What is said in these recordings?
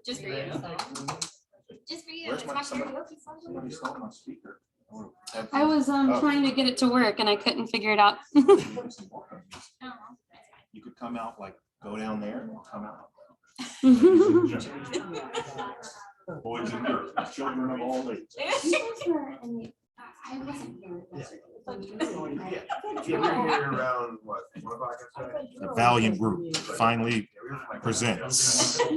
Just for you. Just for you. Where's It's my karaoke song. Somebody stole my speaker. I was trying to get it to work and I couldn't figure it out. Oh, that's fine. You could come out, like, go down there and come out. Boys and girls, children of all ages. I wasn't here. Around what? The Valiant Group finally presents. How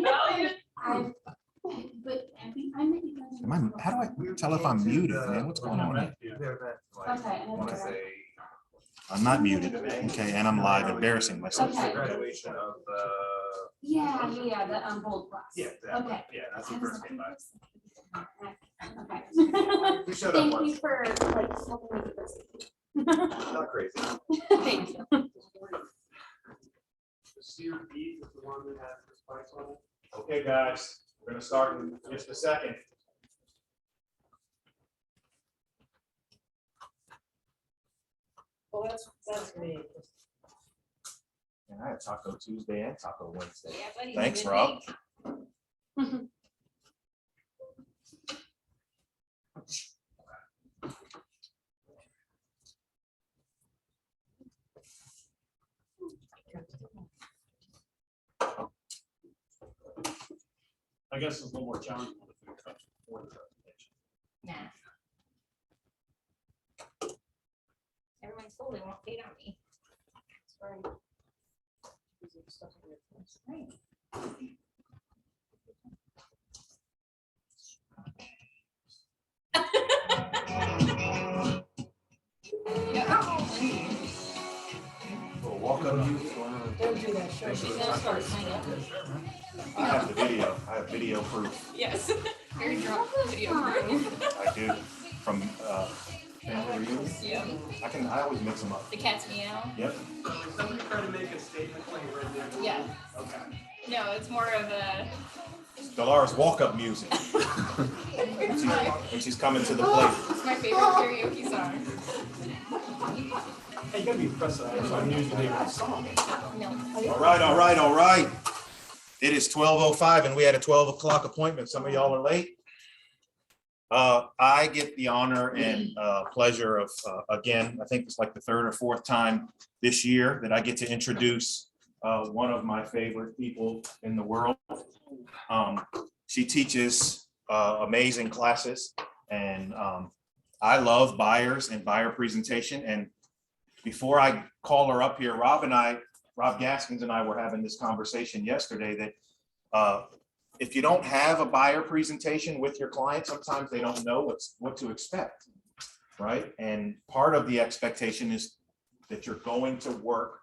do I tell if I'm muted, man? What's going on here? I'm not muted, okay, and I'm live embarrassing myself. Graduation of the. Yeah, the bold class. Yeah, Okay. yeah, that's the first thing. Okay. We showed up Thank you once. for like helping me get this. Not crazy. Thank you. The seared beef is the one that has the spice on it. Okay, guys, we're gonna start in just a second. Well, that's me. And I had Taco Tuesday and Taco Wednesday. Yeah, buddy, Thanks, good Rob. week. I guess it's a little more challenging with the food truck before the presentation. Nah. Everyone's full, they won't feed on me. Sorry. Right. We'll walk up to you. Don't do that, show me. I have the video. I have video proof. Yes. Very drunk video proof. I do. From family reunion. Yeah. I always mix them up. The cat's meow. Yep. Somebody try to make a statement when you read there. Yeah. Okay. No, it's more of a. Delara's walk-up music. When she's coming to the plate. It's my favorite karaoke song. Hey, you gotta be impressed that I'm usually a song. No. All right. It is 12:05 and we had a 12 o'clock appointment. Some of y'all are late. I get the honor and pleasure of, again, I think it's like the third or fourth time this year that I get to introduce one of my favorite people in the world. She teaches amazing classes and I love buyers and buyer presentation. And before I call her up here, Rob Gaskins and I were having this conversation yesterday that if you don't have a buyer presentation with your client, sometimes they don't know what to expect, right? And part of the expectation is that you're going to work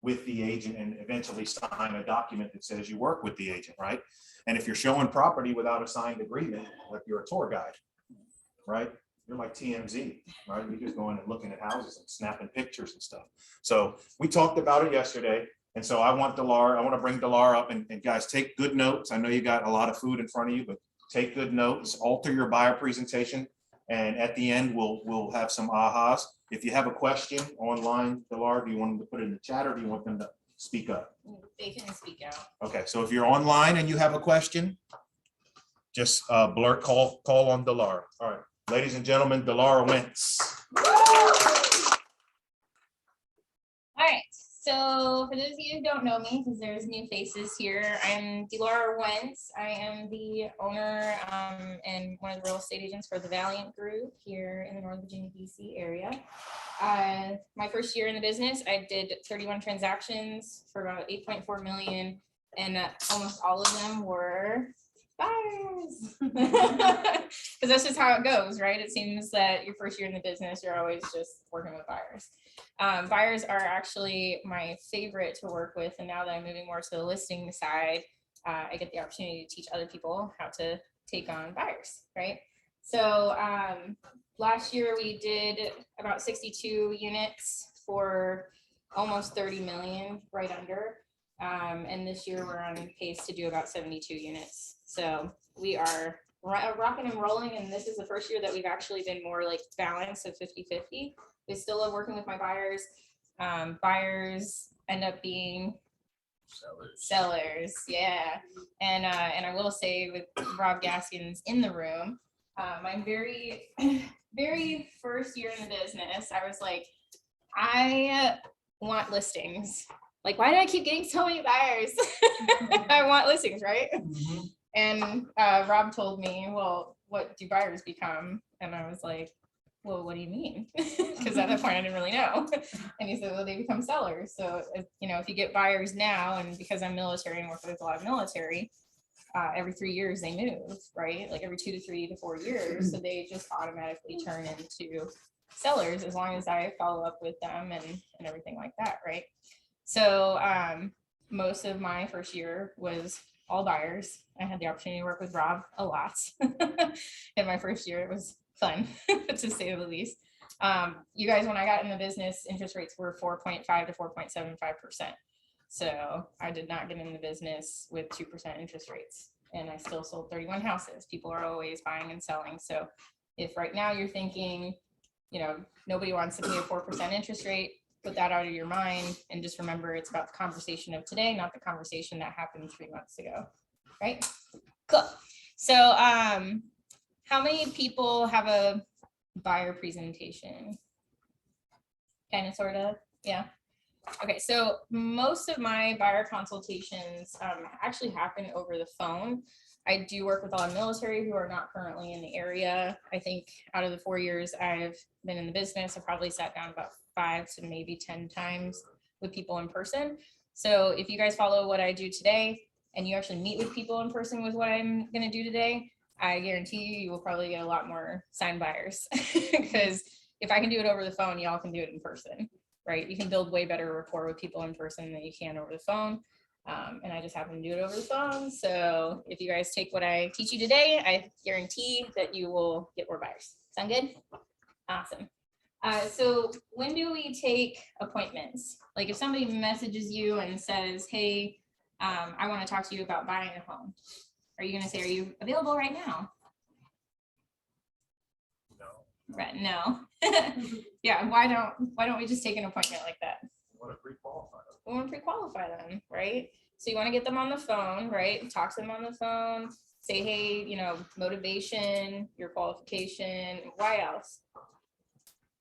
with the agent and eventually sign a document that says you work with the agent, right? And if you're showing property without a signed agreement, like you're a tour guide, right? You're like TMZ, right? You're just going and looking at houses and snapping pictures and stuff. So we talked about it yesterday. And so I want to bring Dilara up and guys, take good notes. I know you got a lot of food in front of you, but take good notes, alter your buyer presentation. And at the end, we'll have some ahas. If you have a question online, Dilara, do you want them to put it in the chat or do you want them to speak up? They can speak out. Okay, so if you're online and you have a question, just call on Dilara. All right, ladies and gentlemen, Dilara Wentz. All right. So for those of you who don't know me, because there's new faces here, I'm Dilara Wentz. I am the owner and one of the real estate agents for the Valiant Group here in the Northern Virginia, DC area. My first year in the business, I did 31 transactions for about 8.4 million, and almost all of them were buyers. Because that's just how it goes, right? It seems that your first year in the business, you're always just working with buyers. Buyers are actually my favorite to work with. And now that I'm moving more to the listing side, I get the opportunity to teach other people how to take on buyers, right? So last year we did about 62 units for almost 30 million, right under. And this year we're on pace to do about 72 units. So we are rocking and rolling. And this is the first year that we've actually been more like balanced of 50-50. I still love working with my buyers. Buyers end up being Sellers, yeah. And I will say with Rob Gaskins in the room, my very, very first year in the business, I was like, I want listings. Like, why do I keep getting so many buyers? I want listings, right? And Rob told me, well, what do buyers become? And I was like, well, what do you mean? Because at that point I didn't really know. And he said, well, they become sellers. So, if you get buyers now, and because I'm military and work with a lot of military, every 3 years they move, right? Like every 2 to 3 to 4 years. So they just automatically turn into sellers as long as I follow up with them and everything like that, right? So most of my first year was all buyers. I had the opportunity to work with Rob a lot. In my first year, it was fun, to say the least. You guys, when I got in the business, interest rates were 4.5 to 4.75%. So I did not get in the business with 2% interest rates, and I still sold 31 houses. People are always buying and selling. So if right now you're thinking, nobody wants to pay a 4% interest rate, put that out of your mind and just remember it's about the conversation of today, not the conversation that happened 3 months ago, right? Cool. So how many people have a buyer presentation? Kind of, sort of, yeah. Okay, so most of my buyer consultations actually happen over the phone. I do work with a lot of military who are not currently in the area. I think out of the 4 years I've been in the business, I probably sat down about 5 to maybe 10 times with people in person. So if you guys follow what I do today and you actually meet with people in person with what I'm going to do today, I guarantee you will probably get a lot more signed buyers. Because if I can do it over the phone, y'all can do it in person, right? You can build way better rapport with people in person than you can over the phone. And I just happen to do it over the phone. So if you guys take what I teach you today, I guarantee that you will get more buyers. Sound good? Awesome. So when do we take appointments? Like if somebody messages you and says, hey, I want to talk to you about buying a home. Are you going to say, are you available right now? No. Right, no. Yeah, why don't we just take an appointment like that? I want to pre-qualify them. We want to pre-qualify them, right? So you want to get them on the phone, right? Talk to them on the phone. Say, hey, motivation, your qualification, why else?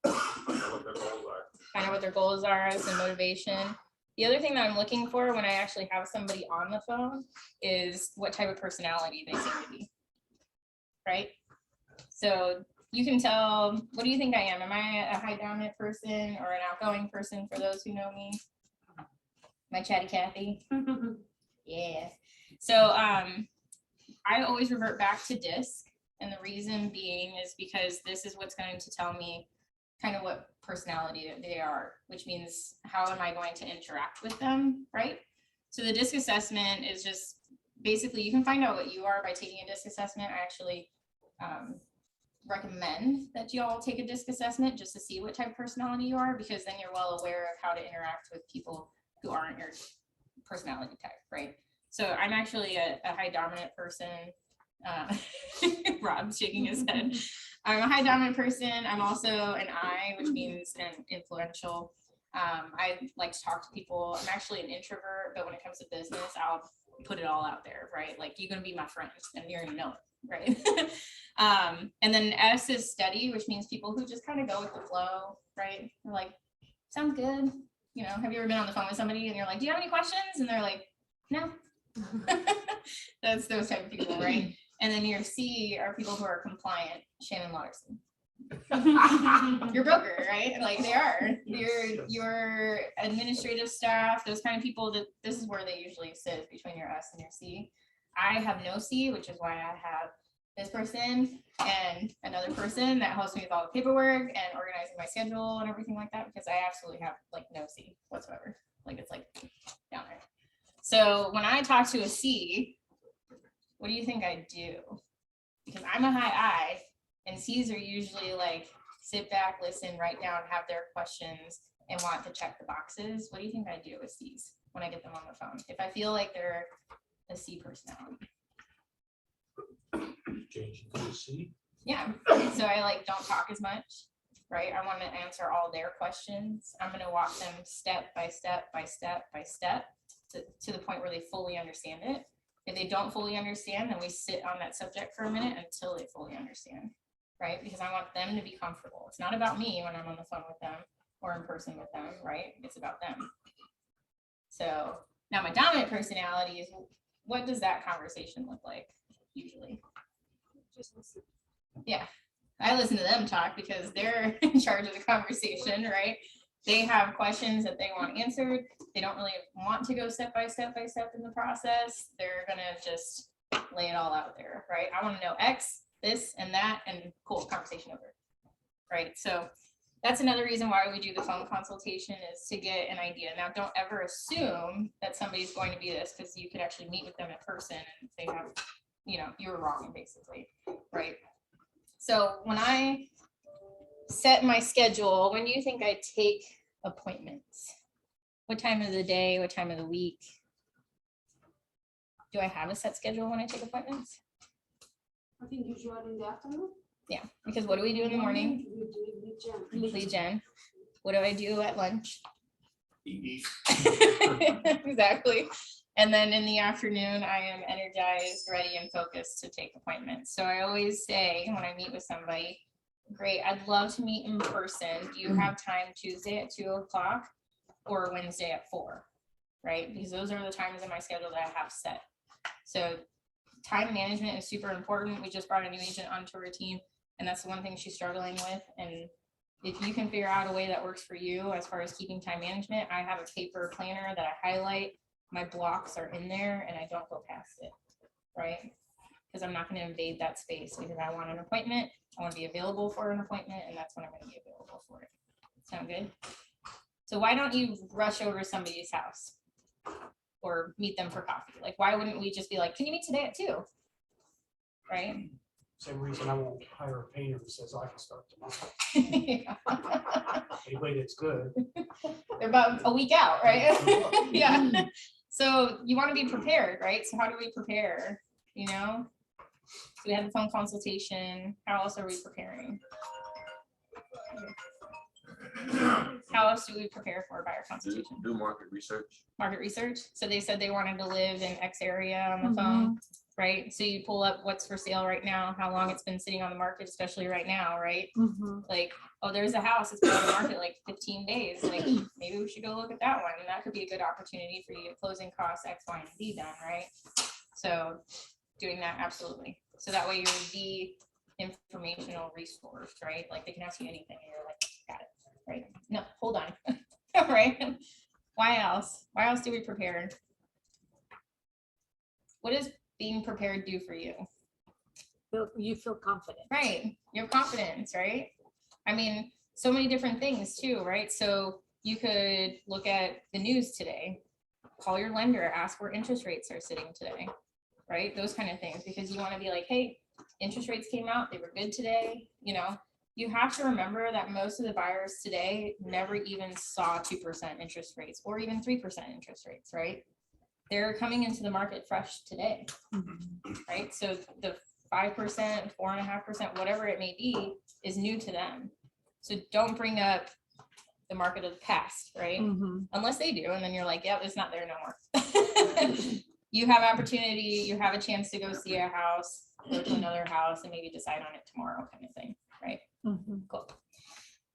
Find out what their goals are, some motivation. The other thing that I'm looking for when I actually have somebody on the phone is what type of personality they seem to be, right? So you can tell, what do you think I am? Am I a high dominant person or an outgoing person for those who know me? My chatty Cathy? Yeah. So I always revert back to DISC. And the reason being is because this is what's going to tell me kind of what personality they are, which means how am I going to interact with them, right? So the DISC assessment is just basically, you can find out what you are by taking a DISC assessment. I actually recommend that you all take a DISC assessment just to see what type of personality you are, because then you're well aware of how to interact with people who aren't your personality type, right? So I'm actually a high dominant person. Rob's shaking his head. I'm a high dominant person. I'm also an I, which means an influential. I like to talk to people. I'm actually an introvert, but when it comes to business, I'll put it all out there, right? Like, you're going to be my friend and you're going to know it, right? And then S is steady, which means people who just kind of go with the flow, right? They're like, sounds good. Have you ever been on the phone with somebody and you're like, do you have any questions? And they're like, no. That's those type of people, right? And then your C are people who are compliant. Shannon Lauderson. Your broker, right? Like, they are. Your administrative staff, those kind of people, that this is where they usually sit, between your S and your C. I have no C, which is why I have this person and another person that helps me with all the paperwork and organizing my schedule and everything like that, because I absolutely have like no C whatsoever. Like, it's like down there. So when I talk to a C, what do you think I do? Because I'm a high I, and C's are usually like sit back, listen, write down, have their questions, and want to check the boxes. What do you think I do with C's when I get them on the phone? If I feel like they're a C personality. Change to C. Yeah, so I like don't talk as much, right? I want to answer all their questions. I'm going to walk them step by step by step by step. to the point where they fully understand it. If they don't fully understand, then we sit on that subject for a minute until they fully understand, right? Because I want them to be comfortable. It's not about me when I'm on the phone with them or in person with them, right? It's about them. So now my dominant personality is, what does that conversation look like usually? Yeah, I listen to them talk because they're in charge of the conversation, right? They have questions that they want answered. They don't really want to go step by step in the process. They're gonna just lay it all out there, right? I want to know X, this and that, and cool, conversation over, right? So that's another reason why we do the phone consultation, is to get an idea. Now, don't ever assume that somebody's going to be this, because you could actually meet with them in person and they have, you know, you were wrong basically, right? So when I set my schedule, when do you think I take appointments? What time of the day, what time of the week? Do I have a set schedule when I take appointments? I think usually in the afternoon. Yeah, because what do we do in the morning? We do Lead gen. What do I do at lunch? Eat. Exactly. And then in the afternoon, I am energized, ready, and focused to take appointments. So I always say when I meet with somebody, great, I'd love to meet in person. Do you have time Tuesday at 2:00 or Wednesday at 4? Right? Because those are the times in my schedule that I have set. So time management is super important. We just brought a new agent onto our team, and that's the one thing she's struggling with. And if you can figure out a way that works for you as far as keeping time management, I have a paper planner that I highlight. My blocks are in there and I don't go past it, right? Because I'm not going to invade that space, because I want an appointment. I want to be available for an appointment, and that's when I'm going to be available for it. Sound good? So why don't you rush over somebody's house or meet them for coffee? Like, why wouldn't we just be like, can you meet today at 2? Right? Same reason I won't hire a painter who says I can start tomorrow. Yeah. Anybody that's good. They're about a week out, right? Yeah. So you want to be prepared, right? So how do we prepare? You know, so we have the phone consultation. How else are we preparing? How else do we prepare for a buyer consultation? Do market research. Market research. So they said they wanted to live in X area on the phone, right? So you pull up what's for sale right now, how long it's been sitting on the market, especially right now, right? Like, oh, there's a house, it's been on the market like 15 days. Like, maybe we should go look at that one. And that could be a good opportunity for you to get closing costs X, Y, and Z done, right? So doing that, absolutely. So that way you're the informational resource, right? Like they can ask you anything and you're like, got it, right? No, hold on, right? Why else? Why else do we prepare? What does being prepared do for you? You feel confident. Right, your confidence, right? I mean, so many different things too, right? So you could look at the news today, call your lender, ask where interest rates are sitting today, right? Those kind of things, because you want to be like, hey, interest rates came out, they were good today. You know, you have to remember that most of the buyers today never even saw 2% interest rates or even 3% interest rates, right? They're coming into the market fresh today, right? So the 5%, 4.5%, whatever it may be, is new to them. So don't bring up the market of the past, right? Unless they do, and then you're like, yeah, it's not there no more. You have opportunity, you have a chance to go see a house, go to another house, and maybe decide on it tomorrow, kind of thing, right? Cool. All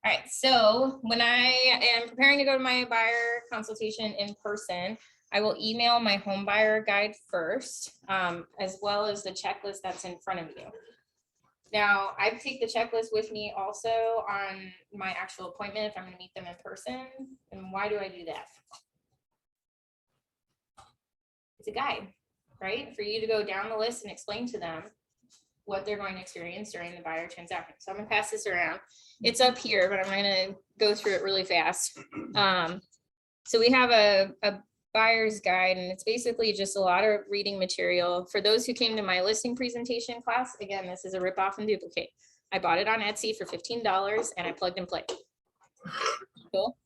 right, so when I am preparing to go to my buyer consultation in person, I will email my home buyer guide first, as well as the checklist that's in front of you. Now, I take the checklist with me also on my actual appointment if I'm going to meet them in person. And why do I do that? It's a guide, right? For you to go down the list and explain to them what they're going to experience during the buyer transaction. So I'm going to pass this around. It's up here, but I'm going to go through it really fast. So we have a buyer's guide, and it's basically just a lot of reading material. For those who came to my listing presentation class, again, this is a rip off and duplicate. I bought it on Etsy for $15 and I plugged and played. Cool.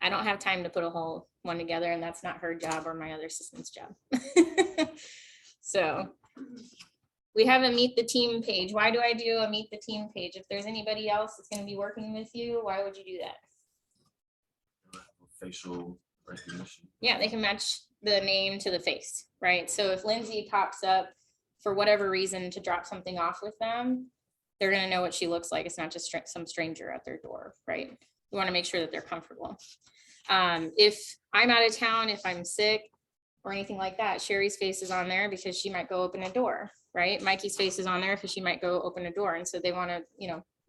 I don't have time to put a whole one together, and that's not her job or my other assistant's job. So we have a meet the team page. Why do I do a meet the team page? If there's anybody else that's going to be working with you, why would you do that? Facial Recognition. Yeah, they can match the name to the face, right? So if Lindsay pops up for whatever reason to drop something off with them, they're gonna know what she looks like. It's not just some stranger at their door, right? We wanna make sure that they're comfortable. If I'm out of town, if I'm sick or anything like that, Sherry's face is on there because she might go open a door, right? Mikey's face is on there because she might go open a door. And so they wanna,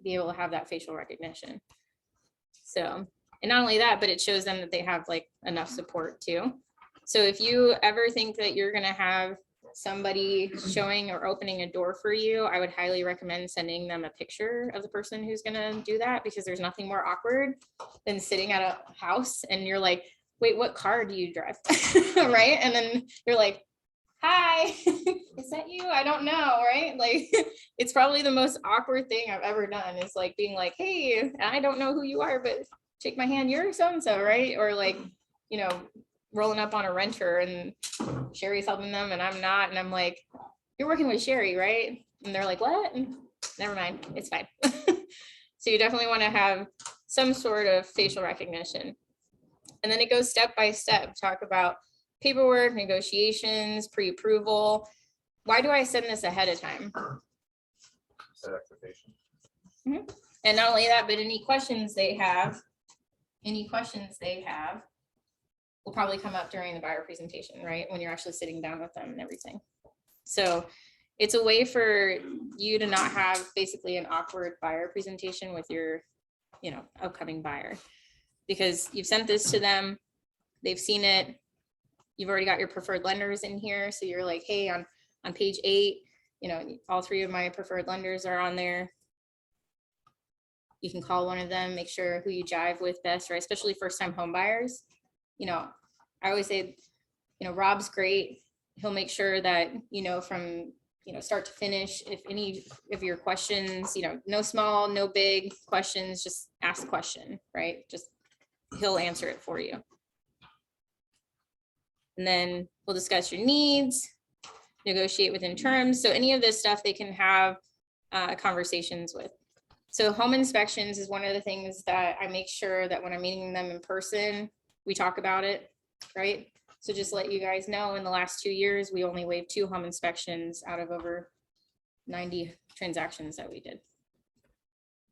be able to have that facial recognition. So, and not only that, but it shows them that they have like enough support too. So if you ever think that you're gonna have somebody showing or opening a door for you, I would highly recommend sending them a picture of the person who's gonna do that, because there's nothing more awkward than sitting at a house and you're like, wait, what car do you drive? Right? And then you're like, hi, is that you? I don't know, right? Like, it's probably the most awkward thing I've ever done, is like being like, hey, I don't know who you are, but shake my hand, you're so-and-so, right? Or like, rolling up on a renter and Sherry's helping them and I'm not, and I'm like, you're working with Sherry, right? And they're like, what? Never mind, it's fine. So you definitely want to have some sort of facial recognition. And then it goes step by step, talk about paperwork, negotiations, pre-approval. Why do I send this ahead of time? Set expectation. And not only that, but any questions they have will probably come up during the buyer presentation, right? When you're actually sitting down with them and everything. So it's a way for you to not have basically an awkward buyer presentation with your, upcoming buyer, because you've sent this to them, they've seen it, you've already got your preferred lenders in here. So you're like, hey, on page 8, all 3 of my preferred lenders are on there. You can call one of them, make sure who you jive with best, right? Especially first time home buyers. I always say, Rob's great. He'll make sure that, from, start to finish, if any of your questions, no small, no big questions, just ask the question, right? Just, he'll answer it for you. And then we'll discuss your needs, negotiate within terms. So any of this stuff they can have conversations with. So home inspections is one of the things that I make sure that when I'm meeting them in person, we talk about it, right? So just let you guys know, in the last 2 years, we only waived 2 home inspections out of over 90 transactions that we did.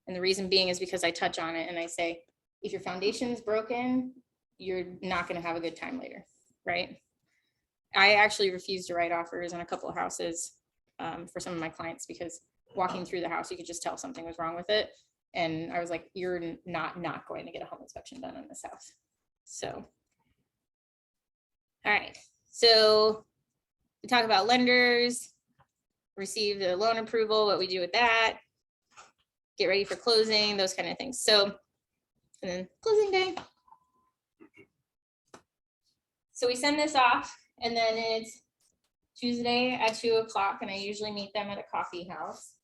And the reason being is because I touch on it and I say, if your foundation's broken, you're not gonna have a good time later, right? I actually refused to write offers on a couple of houses for some of my clients, because walking through the house, you could just tell something was wrong with it. And I was like, you're not going to get a home inspection done on this house. So, all right. So we talk about lenders, receive the loan approval, what we do with that, get ready for closing, those kind of things. So, and then closing day. So we send this off, and then it's Tuesday at 2 o'clock, and I usually meet them at a coffee house.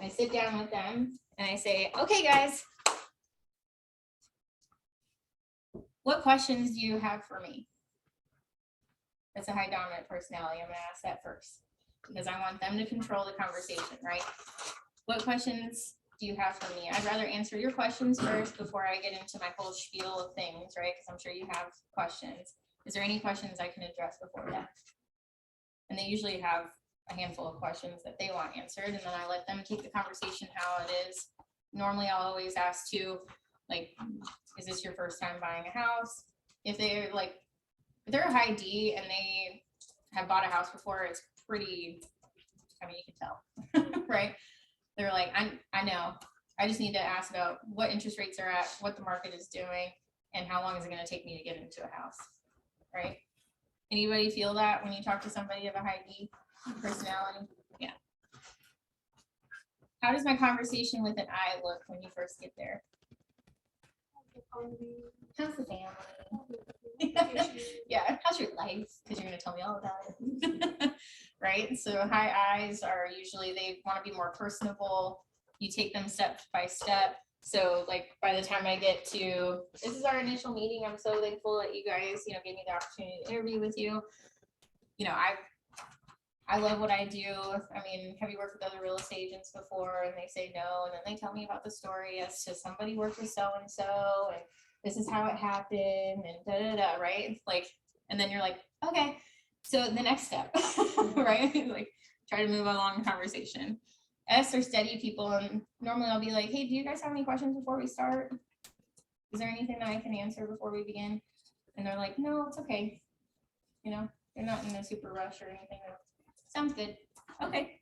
I sit down with them and I say, okay, guys, what questions do you have for me? That's a high dominant personality. I'm gonna ask that first, because I want them to control the conversation, right? What questions do you have for me? I'd rather answer your questions first before I get into my whole spiel of things, right? Because I'm sure you have questions. Is there any questions I can address before that? And they usually have a handful of questions that they want answered, and then I let them take the conversation how it is. Normally, I'll always ask too, like, is this your first time buying a house? If they're like, if they're a high D and they have bought a house before, it's pretty, I mean, you can tell, right? They're like, I know, I just need to ask about what interest rates are at, what the market is doing, and how long is it going to take me to get into a house, right? Anybody feel that when you talk to somebody of a high D personality? Yeah. How does my conversation with an I look when you first get there? How's the family? Yeah, how's your life? Because you're gonna tell me all about it. Right? So high I's are usually, they want to be more personable. You take them step by step. So like by the time I get to, this is our initial meeting, I'm so thankful that you guys, gave me the opportunity to interview with you. I love what I do. I mean, have you worked with other real estate agents before? And they say no, and then they tell me about the story as to somebody worked with so-and-so, and this is how it happened, and da da da, right? Like, and then you're like, okay, so the next step, right? Like, try to move along the conversation. Us are steady people, and normally I'll be like, hey, do you guys have any questions before we start? Is there anything that I can answer before we begin? And they're like, no, it's okay. You know, they're not in a super rush or anything. Sounds good. Okay.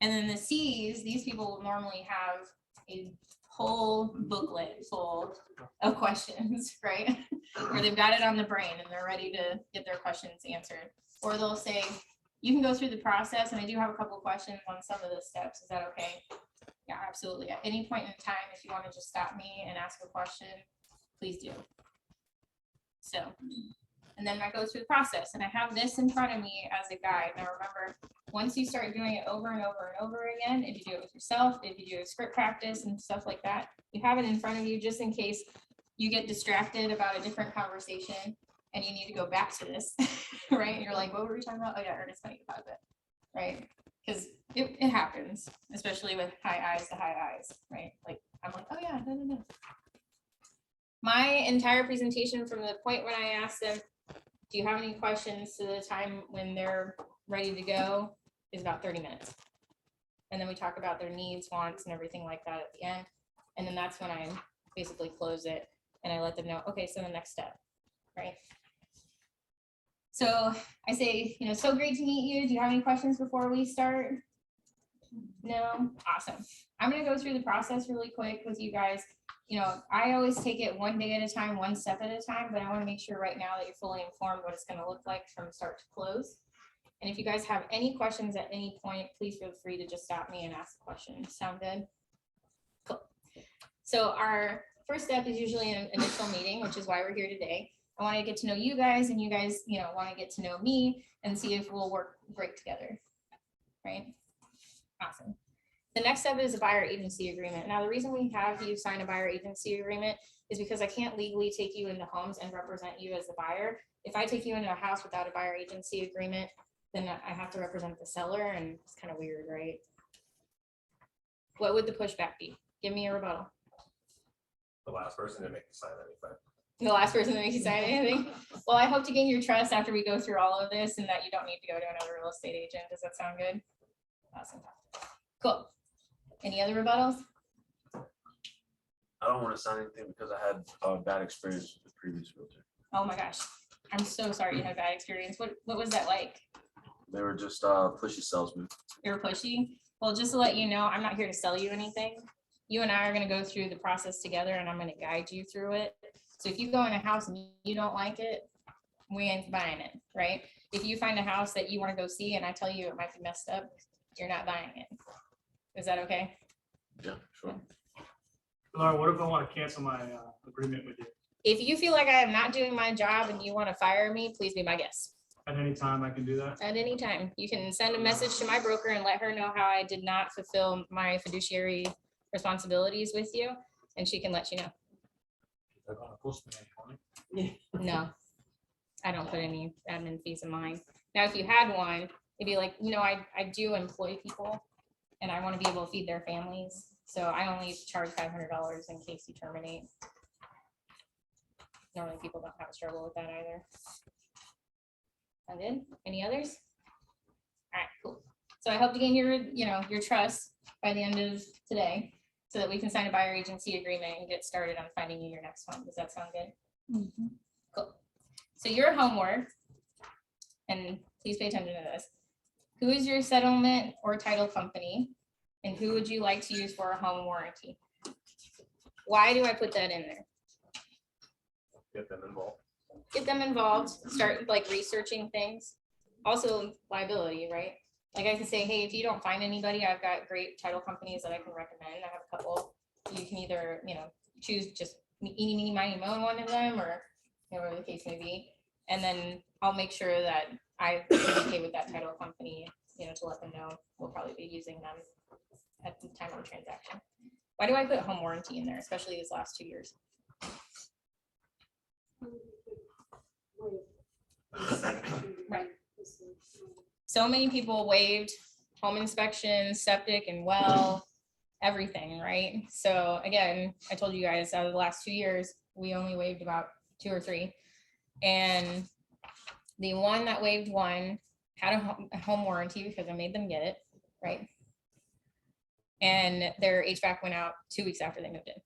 And then the C's, these people will normally have a whole booklet full of questions, right? Where they've got it on the brain and they're ready to get their questions answered. Or they'll say, you can go through the process, and I do have a couple of questions on some of the steps. Is that okay? Yeah, absolutely. At any point in time, if you want to just stop me and ask a question, please do. So, and then I go through the process, and I have this in front of me as a guide. Now remember, once you start doing it over and over and over again, if you do it with yourself, if you do a script practice and stuff like that, you have it in front of you just in case you get distracted about a different conversation and you need to go back to this, right? And you're like, what were we talking about? Oh yeah, Ernest might about it, right? Because it happens, especially with high eyes to high eyes, right? Like, I'm like, oh yeah, no. My entire presentation from the point when I asked them, do you have any questions, to the time when they're ready to go is about 30 minutes. And then we talk about their needs, wants, and everything like that at the end. And then that's when I basically close it and I let them know, okay, so the next step, right? So I say, you know, so great to meet you. Do you have any questions before we start? No? Awesome. I'm gonna go through the process really quick with you guys. You know, I always take it one day at a time, one step at a time, but I want to make sure right now that you're fully informed what it's going to look like from start to close. And if you guys have any questions at any point, please feel free to just stop me and ask a question. Sound good? Cool. So our first step is usually an initial meeting, which is why we're here today. I want to get to know you guys, and you guys, you know, want to get to know me and see if we'll work great together, right? Awesome. The next step is a buyer agency agreement. Now, the reason we have you sign a buyer agency agreement is because I can't legally take you into homes and represent you as the buyer. If I take you into a house without a buyer agency agreement, then I have to represent the seller, and it's kind of weird, right? What would the pushback be? Give me a rebuttal. The last person to make you sign anything. The last person that makes you sign anything? Well, I hope to gain your trust after we go through all of this, and that you don't need to go to another real estate agent. Does that sound good? Awesome. Cool. Any other rebuttals? I don't want to sign anything because I had a bad experience with the previous realtor. Oh my gosh. I'm so sorry you had a bad experience. What was that like? They were just pushy salesmen. They were pushy? Well, just to let you know, I'm not here to sell you anything. You and I are going to go through the process together, and I'm going to guide you through it. So if you go in a house and you don't like it, we ain't buying it, right? If you find a house that you want to go see and I tell you it might be messed up, you're not buying it. Is that okay? Yeah, sure. Laura, what if I want to cancel my agreement with you? If you feel like I am not doing my job and you want to fire me, please be my guest. At any time I can do that? At any time. You can send a message to my broker and let her know how I did not fulfill my fiduciary responsibilities with you, and she can let you know. They're gonna post me any money. No, I don't put any admin fees in mine. Now, if you had one, it'd be like, you know, I do employ people and I want to be able to feed their families. So I only charge $500 in case you terminate. Normally people don't have a struggle with that either. Sound good? Any others? All right, cool. So I hope to gain your, you know, your trust by the end of today so that we can sign a buyer agency agreement and get started on finding you your next home. Does that sound good? Mhm. Cool. So your homework, and please pay attention to this. Who is your settlement or title company? And who would you like to use for a home warranty? Why do I put that in there? Get them involved. Get them involved, start like researching things. Also liability, right? Like I can say, hey, if you don't find anybody, I've got great title companies that I can recommend. I have a couple. You can either, you know, choose just eeny, meeny, miny, moe one of them, or you know, whatever the case may be. And then I'll make sure that I communicate with that title company, you know, to let them know we'll probably be using them at the time of the transaction. Why do I put home warranty in there, especially these last 2 years? Right. So many people waived home inspections, septic and well, everything, right? So again, I told you guys out of the last 2 years, We only waived about 2 or 3. And the one that waived one had a home warranty because I made them get it, right? And their HVAC went out 2 weeks after they moved in.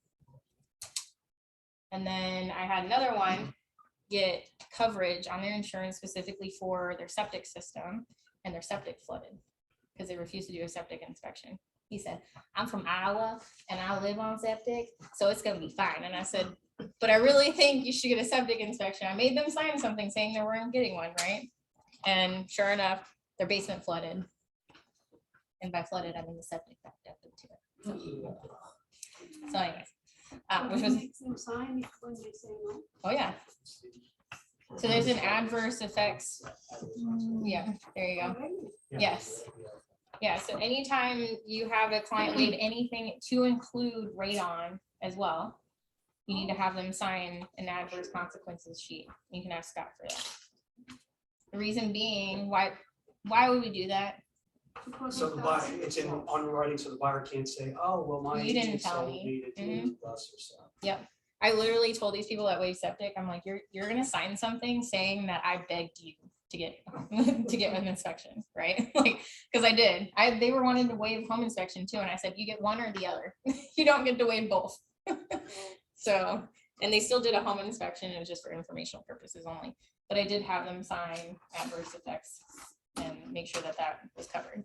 And then I had another one get coverage on their insurance specifically for their septic system, and their septic flooded because they refused to do a septic inspection. He said, I'm from Iowa and I live on septic, so it's gonna be fine. And I said, but I really think you should get a septic inspection. I made them sign something saying they weren't getting one, right? And sure enough, their basement flooded. And by flooded, I mean the septic backed up into it. So anyways, which was, Makes them sign when they say no. oh yeah. So there's an adverse effects. Yeah, there you go. Yes. Yeah, so anytime you have a client waive anything to include radon as well, you need to have them sign an adverse consequences sheet. You can ask Scott for that. The reason being, why would we do that? So the buyer, it's in on writing, so the buyer can't say, oh, well, my You didn't agent tell told me. me to do Mhm. this or so. Yep. I literally told these people that waive septic, I'm like, you're gonna sign something saying that I begged you to get to get an inspection, right? Like, because I did. They were wanting to waive home inspection too, and I said, you get one or the other. You don't get to waive both. So, and they still did a home inspection. It was just for informational purposes only. But I did have them sign adverse effects and make sure that that was covered.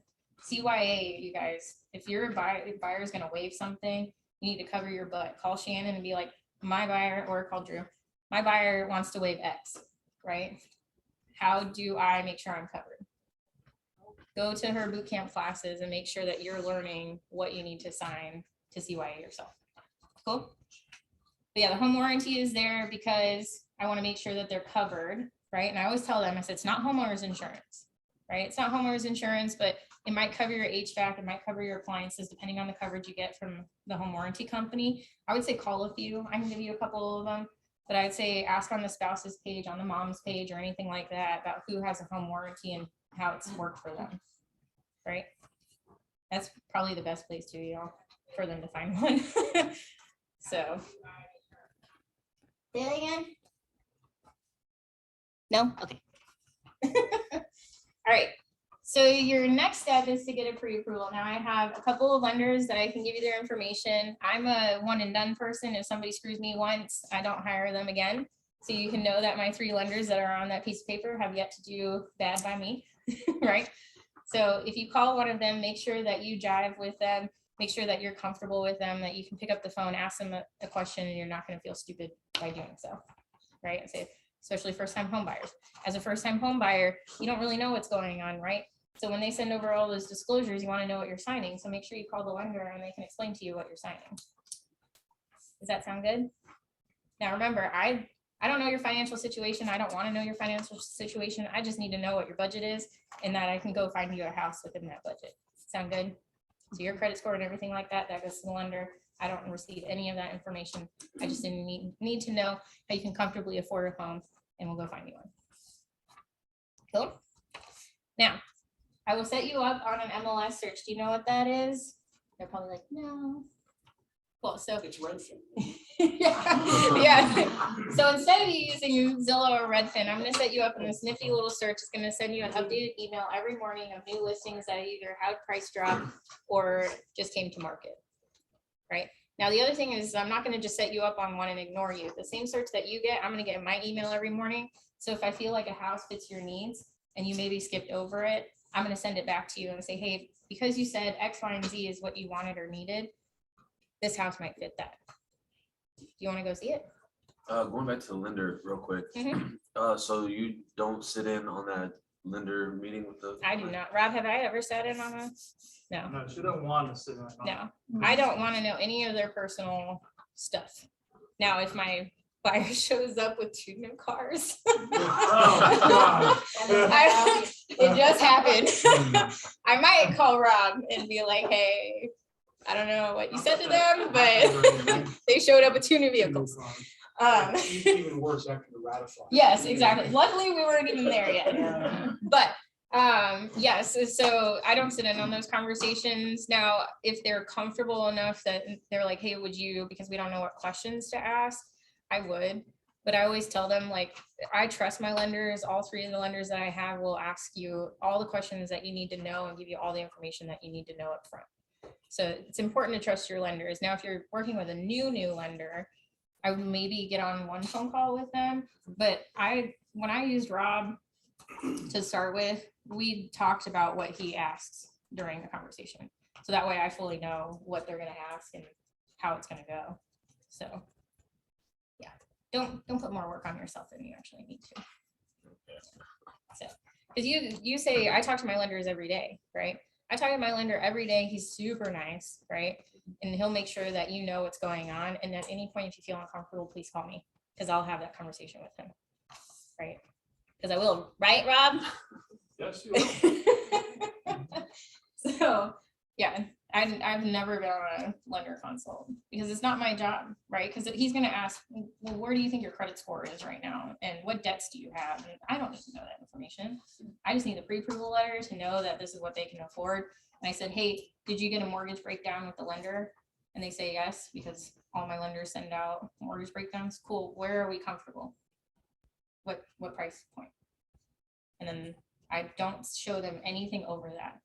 CYA, you guys, if your buyer is gonna waive something, you need to cover your butt. Call Shannon and be like, my buyer, or call Drew, my buyer wants to waive X, right? How do I make sure I'm covered? Go to her boot camp classes and make sure that you're learning what you need to sign to CYA yourself. Cool. But yeah, the home warranty is there because I want to make sure that they're covered, right? And I always tell them, I said, it's not homeowners insurance, right? It's not homeowners insurance, but it might cover your HVAC, it might cover your appliances, depending on the coverage you get from the home warranty company. I would say call a few. I can give you a couple of them, but I'd say ask on the spouse's page, on the mom's page, or anything like that about who has a home warranty and how it's worked for them, right? That's probably the best place to, you know, for them to find one. So. Say that again? No? Okay. All right. So your next step is to get a pre-approval. Now I have a couple of lenders that I can give you their information. I'm a one and done person. If somebody screws me once, I don't hire them again. So you can know that my 3 lenders that are on that piece of paper have yet to do bad by me, right? So if you call one of them, make sure that you jive with them, make sure that you're comfortable with them, that you can pick up the phone, ask them a question, and you're not going to feel stupid by doing so, right? And say, especially first-time home buyers. As a first-time home buyer, you don't really know what's going on, right? So when they send over all those disclosures, you want to know what you're signing. So make sure you call the lender and they can explain to you what you're signing. Does that sound good? Now, remember, I don't know your financial situation. I don't want to know your financial situation. I just need to know what your budget is and that I can go find you a house within that budget. Sound good? So your credit score and everything like that, that goes to the lender. I don't receive any of that information. I just didn't need to know how you can comfortably afford a home, and we'll go find you one. Cool. Now, I will set you up on an MLS search. Do you know what that is? They're probably like, no. Cool. So It's Redfin. yeah. So instead of you using Zillow or Redfin, I'm going to set you up in this nifty little search. It's going to send you an updated email every morning of new listings that either had price drop or just came to market. Right now, the other thing is I'm not going to just set you up on one and ignore you. The same search that you get, I'm going to get in my email every morning. So if I feel like a house fits your needs and you maybe skipped over it, I'm going to send it back to you and say, hey, because you said X, Y, and Z is what you wanted or needed, this house might fit that. Do you want to go see it? Going back to the lender real quick. Mhm. So you don't sit in on that lender meeting with the? I do not. Rob, have I ever sat in on a? No, No, she don't want to sit in. no. I don't want to know any of their personal stuff. Now, if my buyer shows up with 2 new cars, it just happened. I might call Rob and be like, hey, I don't know what you said to them, but they showed up with 2 new vehicles. Even worse after the ratify. Yes, exactly. Luckily, we weren't even there yet. But yes, so I don't sit in on those conversations. Now, if they're comfortable enough that they're like, hey, would you, because we don't know what questions to ask, I would, but I always tell them, like, I trust my lenders. All three of the lenders that I have will ask you all the questions that you need to know and give you all the information that you need to know up front. So it's important to trust your lenders. Now, if you're working with a new lender, I would maybe get on one phone call with them. But when I used Rob to start with, we talked about what he asks during the conversation. So that way I fully know what they're gonna ask and how it's gonna go. So yeah, don't put more work on yourself than you actually need to. So, because you say, I talk to my lenders every day, right? I talk to my lender every day. He's super nice, right? And he'll make sure that you know what's going on. And at any point, if you feel uncomfortable, please call me, because I'll have that conversation with him, right? Because I will, right, Rob? Yes, you will. So, yeah, I've never been on a lender consult because it's not my job, right? Because he's going to ask, well, where do you think your credit score is right now? And what debts do you have? And I don't need to know that information. I just need the pre-approval letter to know that this is what they can afford. And I said, hey, did you get a mortgage breakdown with the lender? And they say yes, because all my lenders send out mortgage breakdowns. Cool. Where are we comfortable? What price point? And then I don't show them anything over that.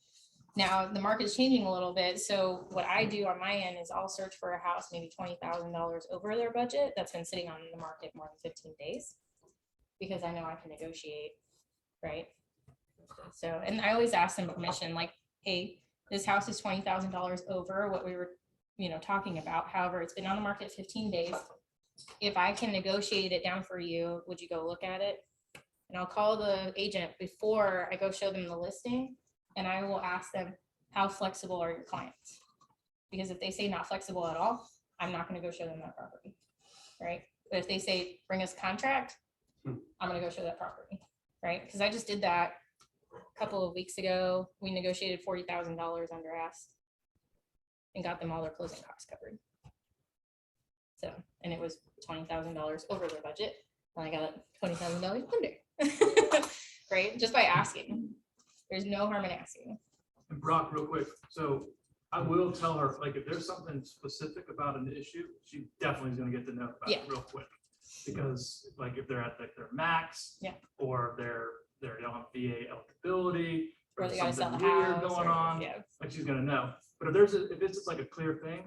Now, the market's changing a little bit. So what I do on my end is I'll search for a house, maybe $20,000 over their budget that's been sitting on the market more than 15 days, because I know I can negotiate, right? So, and I always ask them permission, like, hey, this house is $20,000 over what we were, talking about. However, it's been on the market 15 days. If I can negotiate it down for you, would you go look at it? And I'll call the agent before I go show them the listing. And I will ask them, how flexible are your clients? Because if they say not flexible at all, I'm not going to go show them that property, right? But if they say, bring us a contract, I'm going to go show that property, right? Because I just did that a couple of weeks ago. We negotiated $40,000 under ask and got them all their closing costs covered. So, and it was $20,000 over their budget. And I got $20,000 under, right? Just by asking. There's no harm in asking. And Brock, real quick, so I will tell her, like, if there's something specific about an issue, she definitely is gonna get to know about it real quick. Because like if they're at their max, or they don't have VA eligibility, or they gotta sell something the weird house, going or- on, yeah. like she's gonna know. But if it's just like a clear thing,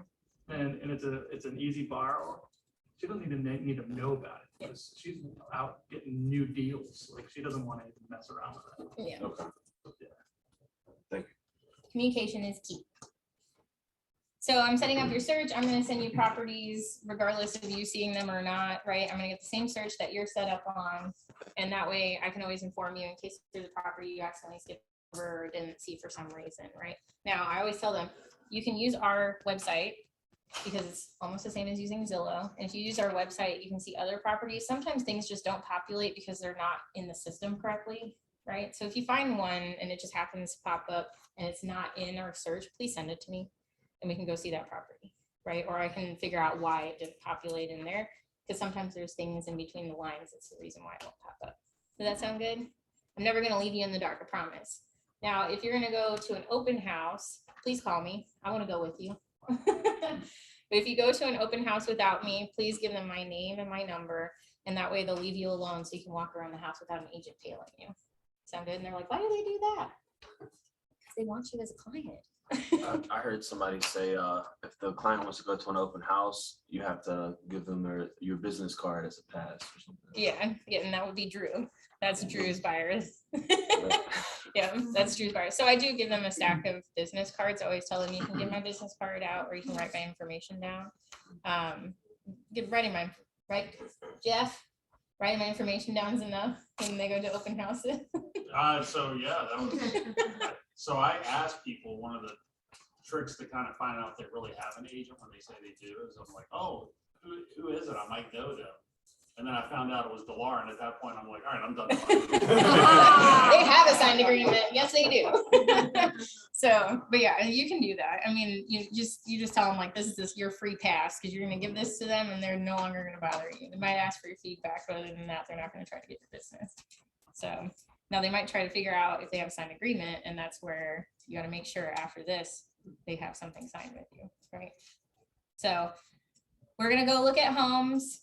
and it's an easy borrower, she doesn't need to know about it. Because she's out getting new deals, like she doesn't want to even mess around with that. Yeah. Okay. Communication is key. So I'm setting up your search. I'm going to send you properties regardless of you seeing them or not, right? I'm going to get the same search that you're set up on. And that way I can always inform you in case there's a property you accidentally skipped over or didn't see for some reason, right? Now, I always tell them, you can use our website because it's almost the same as using Zillow. And if you use our website, you can see other properties. Sometimes things just don't populate because they're not in the system correctly, right? So if you find one and it just happens to pop up and it's not in our search, please send it to me and we can go see that property, right? Or I can figure out why it didn't populate in there, because sometimes there's things in between the lines. That's the reason why it won't pop up. Does that sound good? I'm never going to leave you in the dark, I promise. Now, if you're going to go to an open house, please call me. I want to go with you. But if you go to an open house without me, please give them my name and my number. And that way they'll leave you alone so you can walk around the house without an agent tailing you. Sound good? And they're like, why do they do that? Because they want you as a client. I heard somebody say, if the client wants to go to an open house, you have to give them your business card as a pass or something. Yeah, and that would be Drew. That's Drew's buyers. Yeah, that's Drew's buyers. So I do give them a stack of business cards. I always tell them you can get my business card out or you can write my information down. Right, Jeff? Writing my information down is enough when they go to open houses. So yeah, so I ask people, one of the tricks to kind of find out if they really have an agent when they say they do is I'm like, oh, who is it? I might know them. And then I found out it was Dilara, and at that point I'm like, all right, I'm done. They have a signed agreement. Yes, they do. So, but yeah, you can do that. I mean, you just tell them like, this is your free pass because you're going to give this to them and they're no longer going to bother you. They might ask for your feedback, but other than that, they're not going to try to get your business. So now they might try to figure out if they have a signed agreement, and that's where you got to make sure after this they have something signed with you, right? So we're going to go look at homes.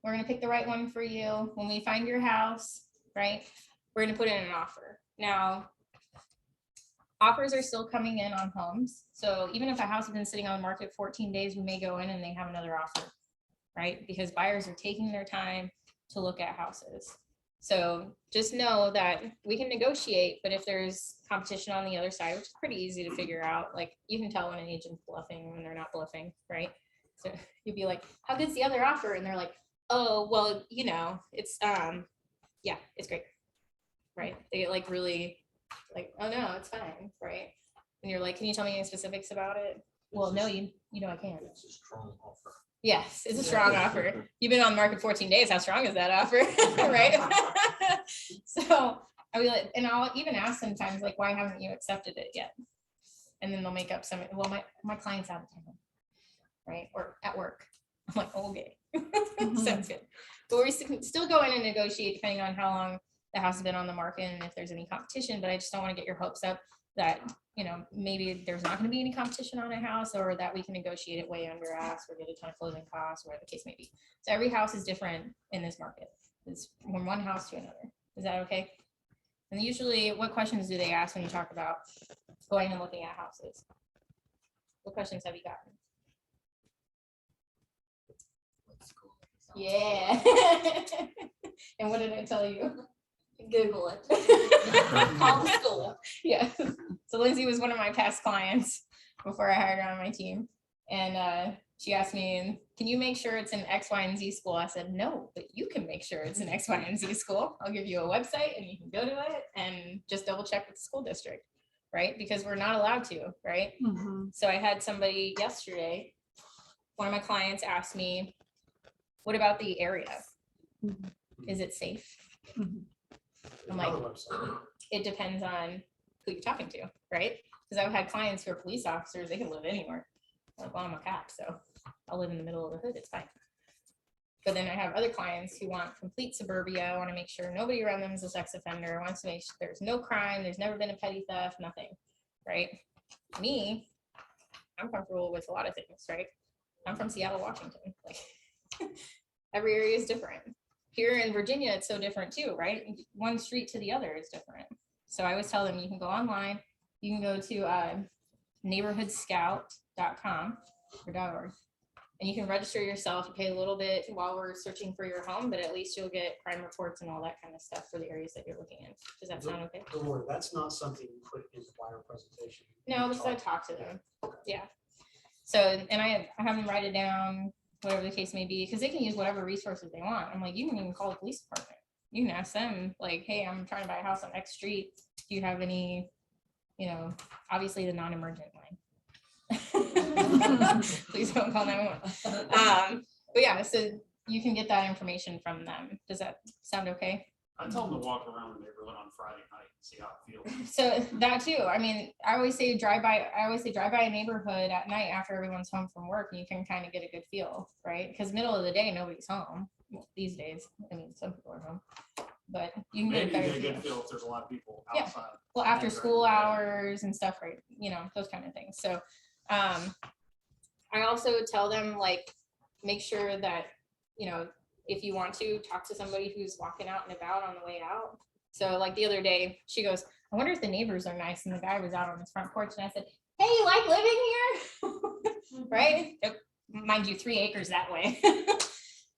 We're gonna pick the right one for you. When we find your house, right, we're gonna put in an offer. Now, offers are still coming in on homes. So even if a house has been sitting on the market 14 days, we may go in and they have another offer, right? Because buyers are taking their time to look at houses. So just know that we can negotiate, but if there's competition on the other side, which is pretty easy to figure out, like you can tell when an agent's bluffing when they're not bluffing, right? So you'd be like, how good's the other offer? And they're like, oh, well, you know, it's, yeah, it's great, right? They get like really like, oh no, it's fine, right? And you're like, can you tell me any specifics about it? Well, no, you know I can't. It's a strong offer. Yes, it's a strong offer. You've been on the market 14 days. How strong is that offer? Right? So I mean, like, and I'll even ask sometimes, like, why haven't you accepted it yet? And then they'll make up some, well, my client's out of town, right? Or at work. I'm like, oh, okay. Sounds good. But we're still going to negotiate depending on how long the house has been on the market and if there's any competition, but I just don't want to get your hopes up that, you know, maybe there's not going to be any competition on a house, or that we can negotiate it way under ask or get a ton of closing costs, whatever the case may be. So every house is different in this market. It's from one house to another. Is that okay? And usually, what questions do they ask when you talk about going and looking at houses? What questions have you gotten? Yeah. And what did I tell you? Google it. Call the school. Yeah. So Lindsay was one of my past clients before I hired her on my team. And she asked me, can you make sure it's an X, Y, and Z school? I said, no, but you can make sure it's an X, Y, and Z school. I'll give you a website and you can go to it and just double check with the school district, right? Because we're not allowed to, right? Mm-hmm. So I had somebody yesterday, one of my clients asked me, what about the area? Is it safe? I'm like, it depends on who you're talking to, right? Because I've had clients who are police officers, they can live anywhere. Like, well, I'm a cop, so I'll live in the middle of the hood, it's fine. But then I have other clients who want complete suburbia. I want to make sure nobody around them is a sex offender. I want to make sure there's no crime, there's never been a petty theft, nothing, right? Me, I'm comfortable with a lot of things, right? I'm from Seattle, Washington. Like, every area is different. Here in Virginia, it's so different too, right? One street to the other is different. So I always tell them, you can go online, you can go to neighborhoodscout.com or .org, and you can register yourself. You pay a little bit while we're searching for your home, but at least you'll get crime reports and all that kind of stuff for the areas that you're looking in. Does that sound okay? Don't worry, that's not something you put in the buyer presentation. No, because I talk to them. Yeah. So, and I have them write it down, whatever the case may be, because they can use whatever resources they want. I'm like, you can even call the police department. You can ask them, like, hey, I'm trying to buy a house on X street. Do you have any, you know, obviously the non-emergent line. Please don't call 911. But yeah, so you can get that information from them. Does that sound okay? I tell them to walk around the neighborhood on Friday night and see how it feels. So that too. I mean, I always say drive by a neighborhood at night after everyone's home from work, and you can kind of get a good feel, right? Because middle of the day, nobody's home these days. I mean, some people are home, but you can Maybe get a you better get a feel. good feel if there's a lot of people Yeah. outside. Well, after school hours and stuff, right? You know, those kind of things. So I also tell them, like, make sure that, you know, if you want to talk to somebody who's walking out and about on the way out. So like the other day, she goes, I wonder if the neighbors are nice. And the guy was out on his front porch and I said, hey, you like living here? Right? Mind you, 3 acres that way.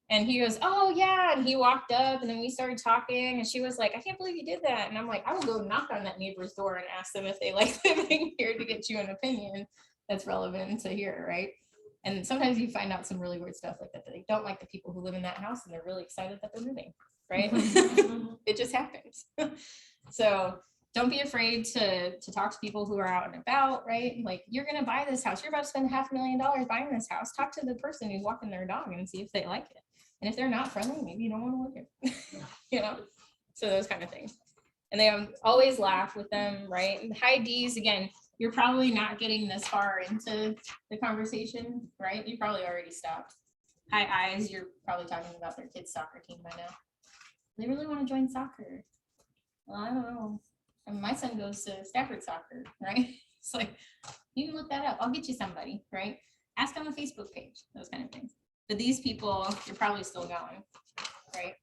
And he goes, oh yeah. And he walked up and then we started talking and she was like, I can't believe you did that. And I'm like, I will go knock on that neighbor's door and ask them if they like living here to get you an opinion that's relevant to here, right? And sometimes you find out some really weird stuff like that. They don't like the people who live in that house and they're really excited that they're moving, right? It just happens. So don't be afraid to talk to people who are out and about, right? Like, you're going to buy this house. You're about to spend $500,000 buying this house. Talk to the person who's walking their dog and see if they like it. And if they're not friendly, maybe you don't want to live here, you know? So those kind of things. And they always laugh with them, right? And high D's, again, you're probably not getting this far into the conversation, right? You probably already stopped. High I's, you're probably talking about their kids' soccer team by now. They really want to join soccer. Well, I don't know. I mean, my son goes to Stafford soccer, right? It's like, you can look that up. I'll get you somebody, right? Ask on the Facebook page, those kind of things. but these people, you're probably still going, right?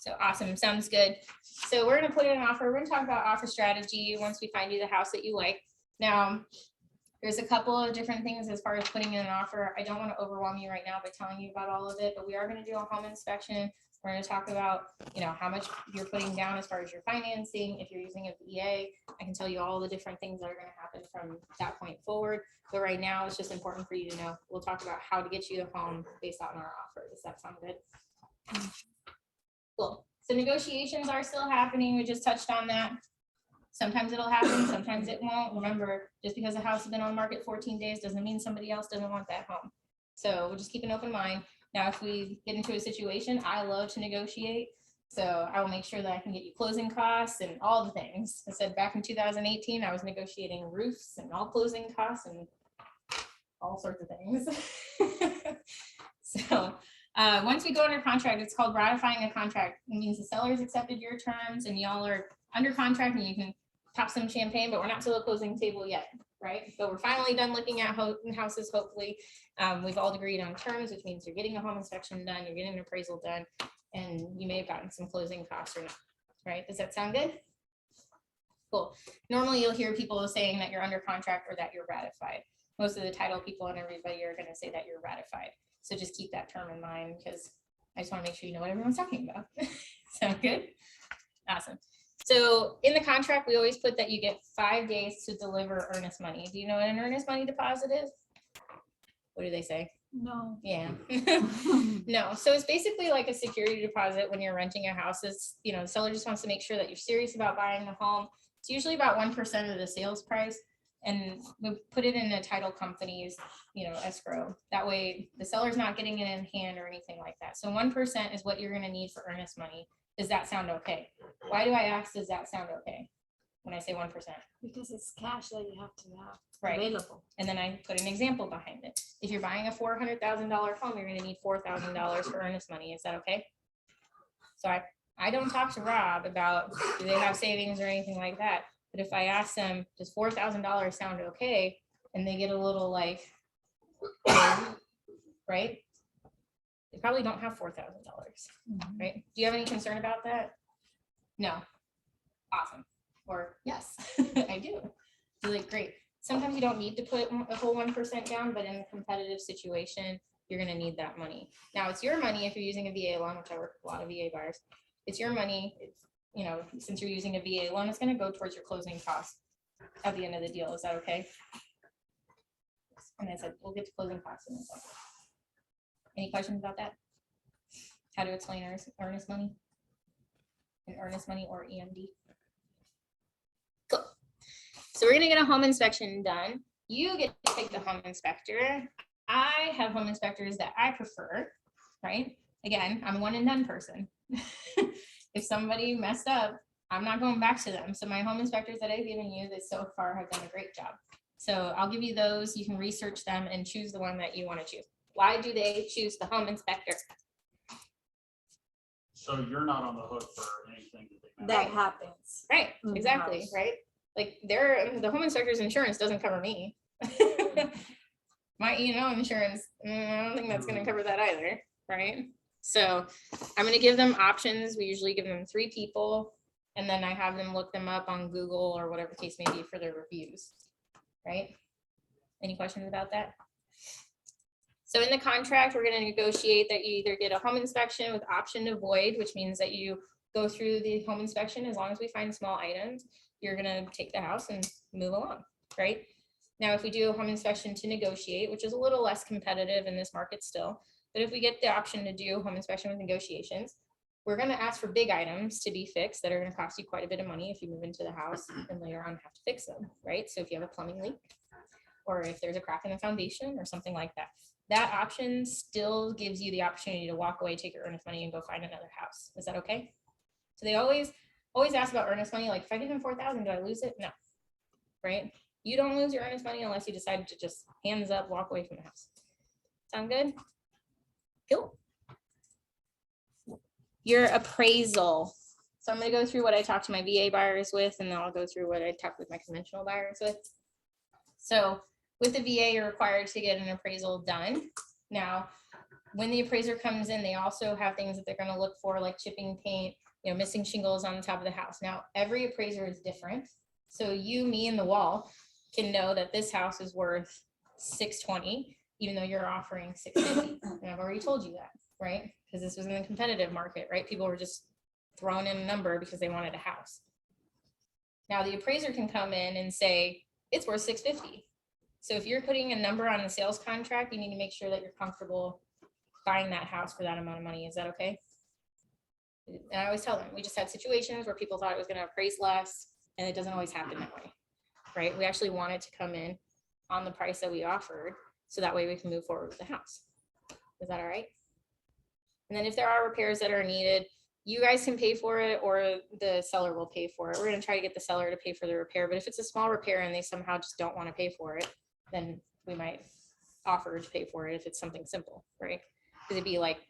So awesome, sounds good. So we're gonna put in an offer. We're gonna talk about offer strategy once we find you the house that you like. Now, there's a couple of different things as far as putting in an offer. I don't want to overwhelm you right now by telling you about all of it, but we are going to do a home inspection. We're going to talk about, how much you're putting down as far as your financing. If you're using a VA, I can tell you all the different things that are going to happen from that point forward. But right now, it's just important for you to know. We'll talk about how to get you the home based on our offer. Does that sound good? Cool. So negotiations are still happening. We just touched on that. Sometimes it'll happen, sometimes it won't. Remember, just because a house has been on the market 14 days doesn't mean somebody else doesn't want that home. So we'll just keep an open mind. Now, if we get into a situation, I love to negotiate. So I will make sure that I can get you closing costs and all the things. I said back in 2018, I was negotiating roofs and all closing costs and all sorts of things. So once we go under contract, it's called ratifying a contract. It means the sellers accepted your terms and y'all are under contract and you can pop some champagne, but we're not to the closing table yet, right? But we're finally done looking at houses, hopefully. We've all agreed on terms, which means you're getting a home inspection done, you're getting an appraisal done, and you may have gotten some closing costs or not, right? Does that sound good? Cool. Normally you'll hear people saying that you're under contract or that you're ratified. Most of the title people and everybody are going to say that you're ratified. So just keep that term in mind because I just want to make sure you know what everyone's talking about. Sound good? Awesome. So in the contract, we always put that you get 5 days to deliver earnest money. Do you know what an earnest money deposit is? What do they say? No. Yeah. No. So it's basically like a security deposit when you're renting a house. It's, the seller just wants to make sure that you're serious about buying the home. It's usually about 1% of the sales price. And we put it in a title company's, escrow. That way the seller's not getting it in hand or anything like that. So 1% is what you're going to need for earnest money. Does that sound okay? Why do I ask, does that sound okay? When I say 1%? Because it's cash that you have to have Right. available. And then I put an example behind it. If you're buying a $400,000 home, you're going to need $4,000 for earnest money. Is that okay? So I don't talk to Rob about do they have savings or anything like that. But if I ask them, does $4,000 sound okay? And they get a little like, right? They probably don't have $4,000, right? Do you have any concern about that? No. Awesome. Or yes, I do. So like, great. Sometimes you don't need to put a whole 1% down, but in a competitive situation, you're going to need that money. Now it's your money if you're using a VA loan, which I work with a lot of VA buyers. It's your money. It's, since you're using a VA loan, it's going to go towards your closing costs at the end of the deal. Is that okay? And I said, we'll get to closing costs in a second. Any questions about that? How to explain earnest money? And earnest money or EMD? Cool. So we're gonna get a home inspection done. You get to pick the home inspector. I have home inspectors that I prefer, right? Again, I'm a one and done person. If somebody messed up, I'm not going back to them. So my home inspectors that I've given you that so far have done a great job. So I'll give you those. You can research them and choose the one that you want to choose. Why do they choose the home inspector? So you're not on the hook for anything that they That happens. Right, in the exactly, house. right? Like the home inspector's insurance doesn't cover me. My E&O insurance, I don't think that's gonna cover that either, right? So I'm gonna give them options. We usually give them 3 people, and then I have them look them up on Google or whatever case may be for their reviews, right? Any questions about that? So in the contract, we're going to negotiate that you either get a home inspection with option to void, which means that you go through the home inspection. As long as we find small items, you're going to take the house and move along, right? Now, if we do a home inspection to negotiate, which is a little less competitive in this market still, but if we get the option to do home inspection with negotiations, we're going to ask for big items to be fixed that are going to cost you quite a bit of money if you move into the house and later on have to fix them, right? So if you have a plumbing leak, or if there's a crack in the foundation or something like that, that option still gives you the opportunity to walk away, take your earnest money and go find another house. Is that okay? So they always ask about earnest money. Like if I give them $4,000, do I lose it? No, right? You don't lose your earnest money unless you decide to just hands up, walk away from the house. Sound good? Cool. Your appraisal. So I'm going to go through what I talked to my VA buyers with, and then I'll go through what I talked with my conventional buyers with. So with the VA, you're required to get an appraisal done. Now, when the appraiser comes in, they also have things that they're gonna look for, like chipping paint, you know, missing shingles on the top of the house. Now, every appraiser is different. So you, me, and the wall can know that this house is worth 620, even though you're offering 650. And I've already told you that, right? Because this was in a competitive market, right? People were just throwing in a number because they wanted a house. Now the appraiser can come in and say, it's worth 650. So if you're putting a number on the sales contract, you need to make sure that you're comfortable buying that house for that amount of money. Is that okay? And I always tell them, we just had situations where people thought it was going to appraise less, and it doesn't always happen that way, right? We actually wanted to come in on the price that we offered, so that way we can move forward with the house. Is that all right? And then if there are repairs that are needed, you guys can pay for it, or the seller will pay for it. We're going to try to get the seller to pay for the repair, but if it's a small repair and they somehow just don't want to pay for it, then we might offer to pay for it if it's something simple, right? Because it'd be like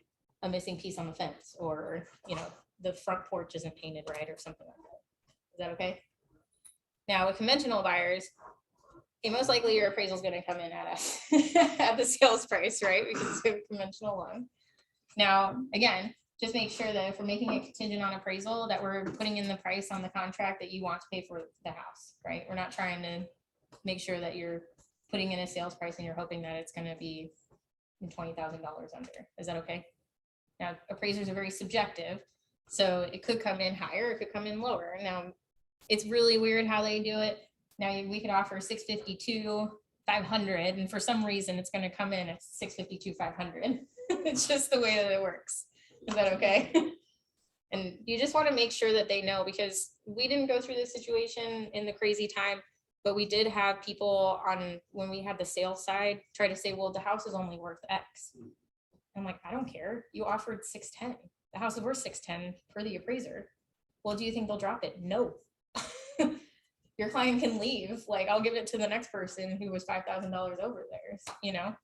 a missing piece on the fence, or, you know, the front porch isn't painted right or something like that. Is that okay? Now with conventional buyers, okay, most likely your appraisal is going to come in at us at the sales price, right? Because it's a conventional loan. Now, again, just make sure that if we're making it contingent on appraisal, that we're putting in the price on the contract that you want to pay for the house, right? We're not trying to make sure that you're putting in a sales price and you're hoping that it's going to be $20,000 under. Is that okay? Now, appraisers are very subjective, so it could come in higher, it could come in lower. Now, it's really weird how they do it. Now, we could offer 652, 500, and for some reason, it's going to come in at 652, 500. It's just the way that it works. Is that okay? And you just want to make sure that they know, because we didn't go through this situation in the crazy time, but we did have people on, when we had the sales side, try to say, well, the house is only worth X. I'm like, I don't care. You offered 610. The house is worth 610 per the appraiser. Well, do you think they'll drop it? No. Your client can leave. Like, I'll give it to the next person who was $5,000 over theirs, you know,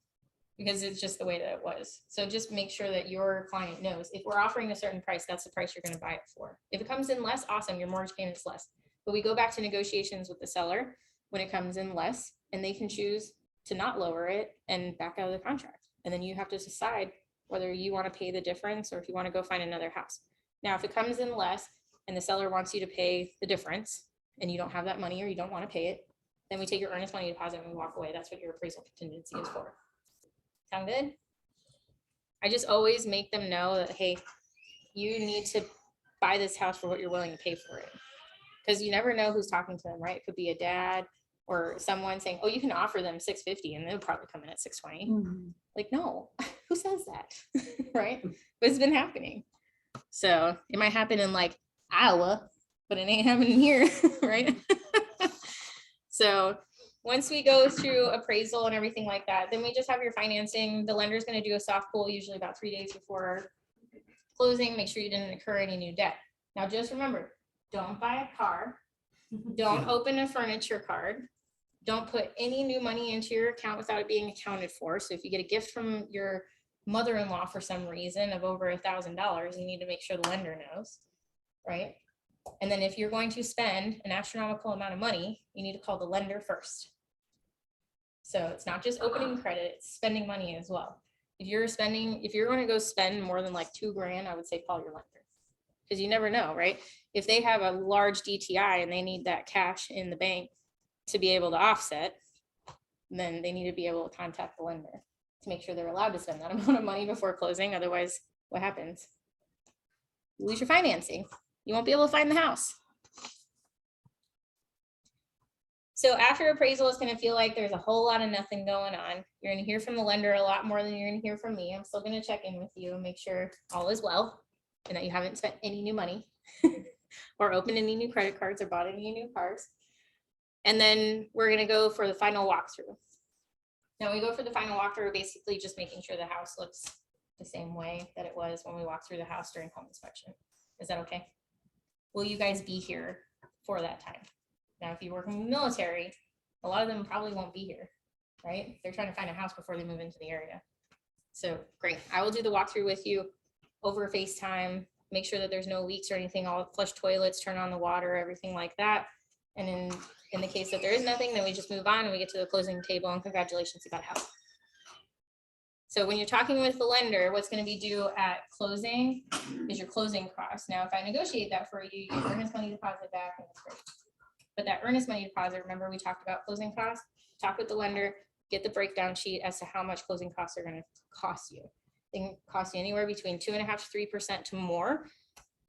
because it's just the way that it was. So just make sure that your client knows, if we're offering a certain price, that's the price you're going to buy it for. If it comes in less, awesome, your mortgage payment's less. But we go back to negotiations with the seller when it comes in less, and they can choose to not lower it and back out of the contract. And then you have to decide whether you want to pay the difference or if you want to go find another house. Now, if it comes in less and the seller wants you to pay the difference and you don't have that money or you don't want to pay it, then we take your earnest money deposit and we walk away. That's what your appraisal contingency is for. Sound good? I just always make them know that, hey, you need to buy this house for what you're willing to pay for it. Because you never know who's talking to them, right? It could be a dad or someone saying, oh, you can offer them 650 and they'll probably come in at 620. Mm-hmm. Like, no, who says that? Right? But it's been happening. So it might happen in like Iowa, but it ain't happening here, right? So once we go through appraisal and everything like that, then we just have your financing. The lender's going to do a soft pull usually about 3 days before closing. Make sure you didn't incur any new debt. Now, just remember, don't buy a car. Don't open a furniture card. Don't put any new money into your account without it being accounted for. So if you get a gift from your mother-in-law for some reason of over $1,000, you need to make sure the lender knows, right? And then if you're going to spend an astronomical amount of money, you need to call the lender first. So it's not just opening credit, it's spending money as well. If you're going to go spend more than like $2,000, I would say call your lender. Because you never know, right? If they have a large DTI and they need that cash in the bank to be able to offset, then they need to be able to contact the lender to make sure they're allowed to spend that amount of money before closing. Otherwise, what happens? You lose your financing. You won't be able to find the house. So after appraisal, it's going to feel like there's a whole lot of nothing going on. You're going to hear from the lender a lot more than you're going to hear from me. I'm still going to check in with you and make sure all is well and that you haven't spent any new money or opened any new credit cards or bought any new cars. And then we're going to go for the final walkthrough. Now we go for the final walkthrough, basically just making sure the house looks the same way that it was when we walked through the house during home inspection. Is that okay? Will you guys be here for that time? Now, if you work in the military, a lot of them probably won't be here, right? They're trying to find a house before they move into the area. So great. I will do the walkthrough with you over FaceTime, make sure that there's no leaks or anything. I'll flush toilets, turn on the water, everything like that. And in the case that there is nothing, then we just move on and we get to the closing table, and congratulations, you got a house. So when you're talking with the lender, what's going to be due at closing is your closing cost. Now, if I negotiate that for you, you get earnest money deposit back, and that's great. But that earnest money deposit, remember we talked about closing costs? Talk with the lender, get the breakdown sheet as to how much closing costs are going to cost you. They can cost you anywhere between 2.5% to 3% to more.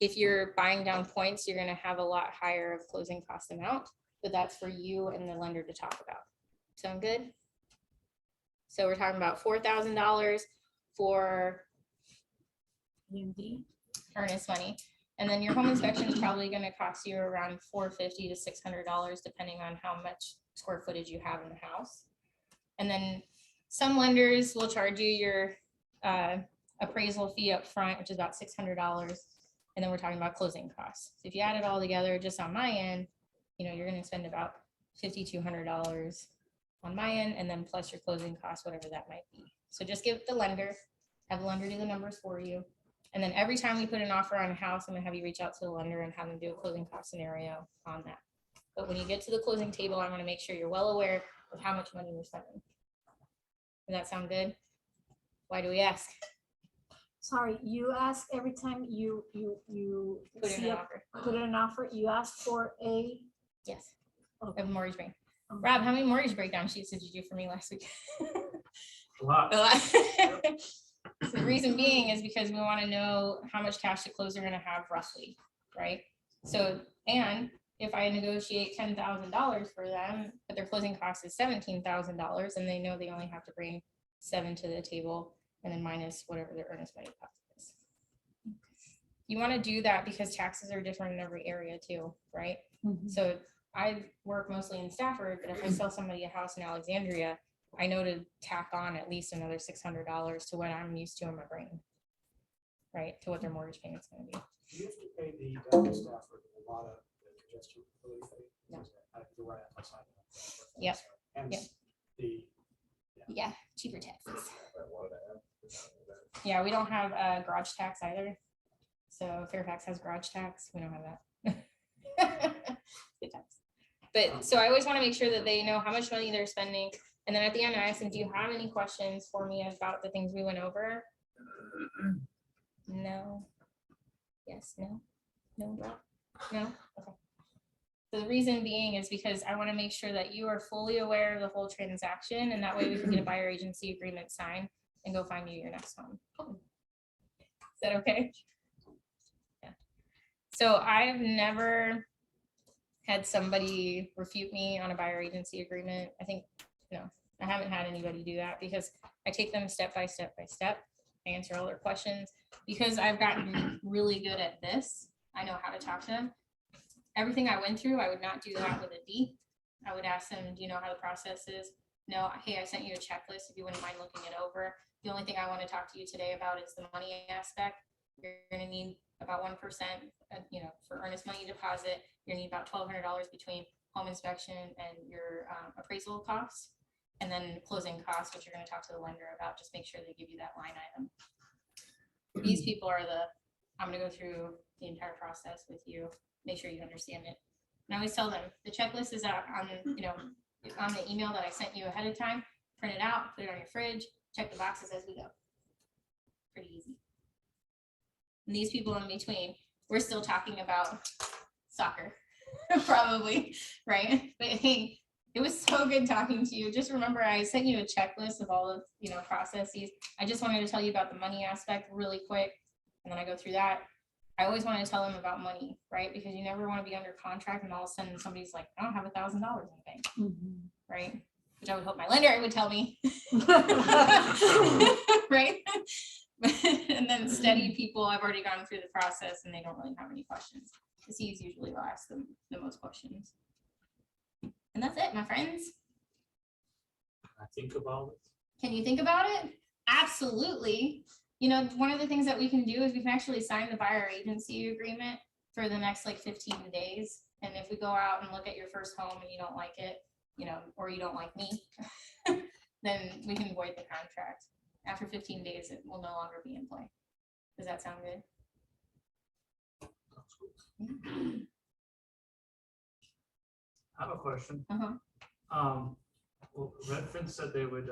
If you're buying down points, you're going to have a lot higher of closing cost amount, but that's for you and the lender to talk about. Sound good? So we're talking about $4,000 for earnest money. And then your home inspection is probably going to cost you around $450 to $600, depending on how much square footage you have in the house. And then some lenders will charge you your appraisal fee up front, which is about $600. And then we're talking about closing costs. So if you add it all together, just on my end, you know, you're going to spend about $5,200 on my end, and then plus your closing costs, whatever that might be. So just give the lender, have the lender do the numbers for you. And then every time we put an offer on a house, I'm gonna have you reach out to the lender and have them do a closing cost scenario on that. But when you get to the closing table, I want to make sure you're well aware of how much money you're spending. Does that sound good? Why do we ask? Sorry, you ask every time you Put in see an a- offer. put in an offer, you ask for a. Yes. Okay. Of mortgage break. Rob, how many mortgage breakdown sheets did you do for me last week? A lot. A lot. So the reason being is because we want to know how much cash to close they're going to have roughly, right? So, and if I negotiate $10,000 for them, but their closing cost is $17,000, and they know they only have to bring $7,000 to the table, and then minus whatever their earnest money deposit is. You want to do that because taxes are different in every area too, right? So I work mostly in Stafford, but if I sell somebody a house in Alexandria, I know to tack on at least another $600 to what I'm used to in my brain, right? To what their mortgage payment's going to be. You have to pay the dental staff for a lot of the congestion relief fee. No. You're right outside of that. Yep. And Yep. the, Yeah, cheaper taxes. Yeah, we don't have a garage tax either. So Fairfax has garage tax. We don't have that. Good tax. But so I always want to make sure that they know how much money they're spending. And then at the end, I ask them, do you have any questions for me about the things we went over? No. Yes, no, no, no. Okay. So the reason being is because I want to make sure that you are fully aware of the whole transaction, and that way we can get a buyer agency agreement signed and go find you your next home. Is that okay? Yeah. So I've never had somebody refute me on a buyer agency agreement. I think, no, I haven't had anybody do that because I take them step by step by step. I answer all their questions because I've gotten really good at this. I know how to talk to them. Everything I went through, I would not do that with a D. I would ask them, do you know how the process is? No, hey, I sent you a checklist if you wouldn't mind looking it over. The only thing I want to talk to you today about is the money aspect. You're going to need about 1%, for earnest money deposit. You're going to need about $1,200 between home inspection and your appraisal costs. And then closing costs, which you're going to talk to the lender about. Just make sure they give you that line item. These people are I'm going to go through the entire process with you. Make sure you understand it. And I always tell them the checklist is out on the email that I sent you ahead of time. Print it out, put it on your fridge, check the boxes as we go. Pretty easy. And these people in between, we're still talking about soccer, probably, right? But hey, it was so good talking to you. Just remember, I sent you a checklist of all of processes. I just wanted to tell you about the money aspect really quick, and then I go through that. I always want to tell them about money, right? Because you never want to be under contract and all of a sudden somebody's like, I don't have $1,000 in the bank, right? Which I would hope my lender would tell me, right? And then steady people, I've already gone through the process and they don't really have any questions. Because he's usually will ask them the most questions. And that's it, my friends. I think about it. Can you think about it? Absolutely. One of the things that we can do is we can actually sign the buyer agency agreement for the next 15 days. And if we go out and look at your first home and you don't like it, or you don't like me, then we can void the contract. After 15 days, it will no longer be in play. Does that sound good? I have a question. Uh-huh. Well, Redfin said they would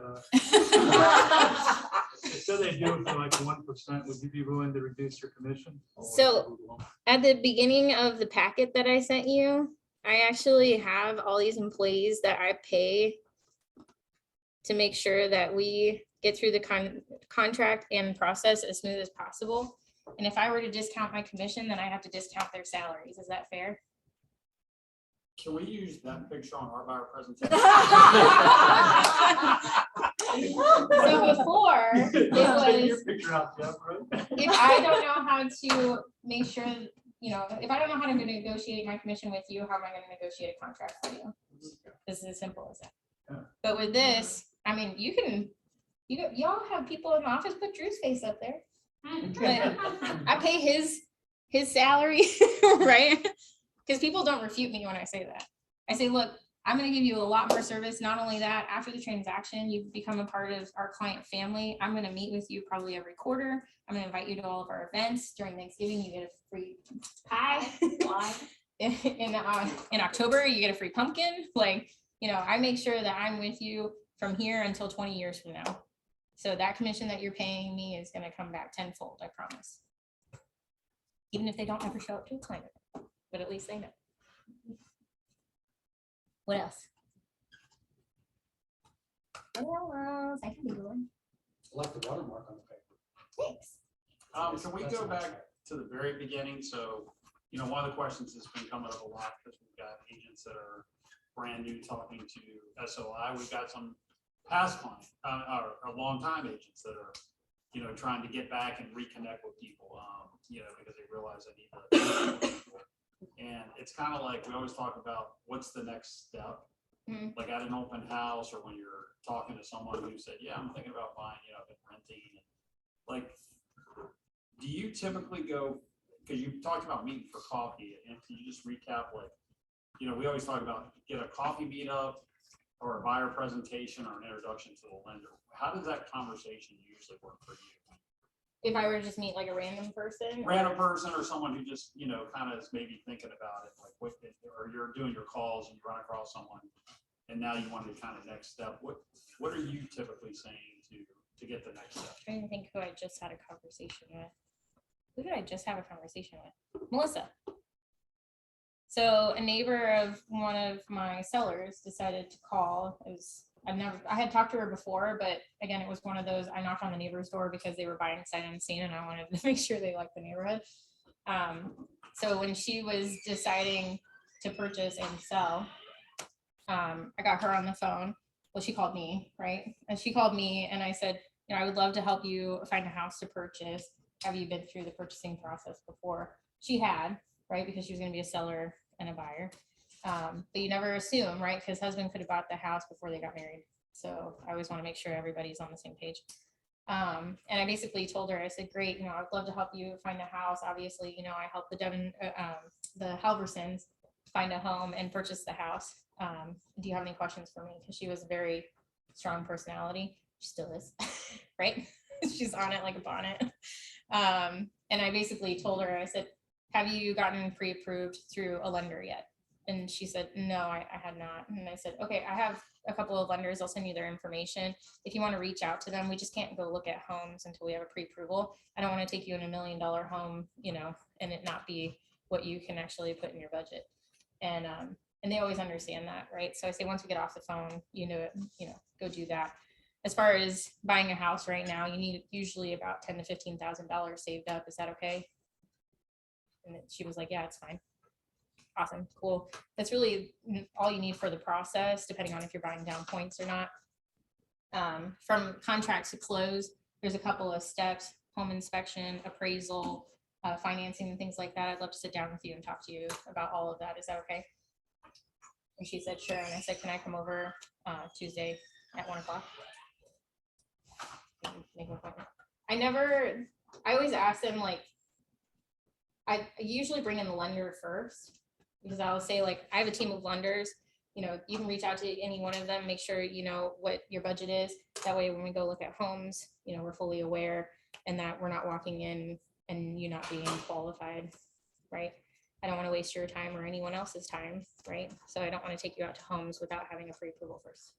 So they do it for like 1%, would you be willing to reduce your commission? So- At the beginning of the packet that I sent you, I actually have all these employees that I pay to make sure that we get through the contract and process as smooth as possible. And if I were to discount my commission, then I have to discount their salaries. Is that fair? Can we use that picture on our buyer presentation? So before, it Take your was, picture out, Jeff, right? if I don't know how to make sure, you know, if I don't know how to negotiate my commission with you, how am I gonna negotiate a contract for you? This is as simple as that. Yeah. But with this, I mean, y'all have people in the office, put Drew's face up there. But I pay his salary, right? Because people don't refute me when I say that. I say, look, I'm gonna give you a lot more service. Not only that, after the transaction, you become a part of our client family. I'm gonna meet with you probably every quarter. I'm gonna invite you to all of our events. During Thanksgiving, you get a free pie. In October, you get a free pumpkin. Like, you know, I make sure that I'm with you from here until 20 years from now. So that commission that you're paying me is gonna come back tenfold, I promise. Even if they don't ever show up to a client, but at least they know. What else? What else I can do? I like the watermark on the paper. Thanks. Can we go back to the very beginning? So, you know, one of the questions that's been coming up a lot, because we've got agents that are brand new talking to SOI. We've got some past clients, or long-time agents that are, you know, trying to get back and reconnect with people, you know, because they realize they need to. And it's kind of like, we always talk about what's the next step, like at an open house, or when you're talking to someone who said, yeah, I'm thinking about buying, you know, I've been renting. Like, do you typically go, because you talked about meeting for coffee, and can you just recap, like, you know, we always talk about get a coffee meetup or a buyer presentation or an introduction to the lender. How does that conversation usually work for you? If I were to just meet like a random person? Random person or someone who just, you know, kind of is maybe thinking about it, like what, or you're doing your calls and you run across someone and now you want to kind of next step. What are you typically saying to get the next step? I'm trying to think who I just had a conversation with. Who did I just have a conversation with? Melissa. So a neighbor of one of my sellers decided to call. I had talked to her before, but again, it was one of those, I knocked on the neighbor's door because they were buying sight unseen and I wanted to make sure they liked the neighborhood. So when she was deciding to purchase and sell, I got her on the phone. Well, she called me, right? And she called me and I said, you know, I would love to help you find a house to purchase. Have you been through the purchasing process before? She had, right? Because she was going to be a seller and a buyer. But you never assume, right? Because husband could have bought the house before they got married. So I always want to make sure everybody's on the same page. And I basically told her, I said, great, you know, I'd love to help you find a house. Obviously, you know, I helped the Halversons find a home and purchase the house. Do you have any questions for me? Because she was a very strong personality. She still is, right? She's on it like a bonnet. And I basically told her, I said, have you gotten pre-approved through a lender yet? And she said, no, I had not. And I said, okay, I have a couple of lenders. I'll send you their information. If you want to reach out to them, we just can't go look at homes until we have a pre-approval. I don't want to take you in $1 million home, you know, and it not be what you can actually put in your budget. And they always understand that, right? So I say, once we get off the phone, you know, go do that. As far as buying a house right now, you need usually about $10,000 to $15,000 saved up. Is that okay? And she was like, yeah, it's fine. Awesome, cool. That's really all you need for the process, depending on if you're buying down points or not. From contract to close, there's a couple of steps: home inspection, appraisal, financing, and things like that. I'd love to sit down with you and talk to you about all of that. Is that okay? And she said, sure. And I said, can I come over Tuesday at 1 o'clock? Make an appointment. I always ask them, like, I usually bring in the lender first, because I'll say, like, I have a team of lenders, you know, you can reach out to any one of them, make sure you know what your budget is. That way, when we go look at homes, you know, we're fully aware and that we're not walking in and you not being qualified, right? I don't want to waste your time or anyone else's time, right? So I don't want to take you out to homes without having a free approval first.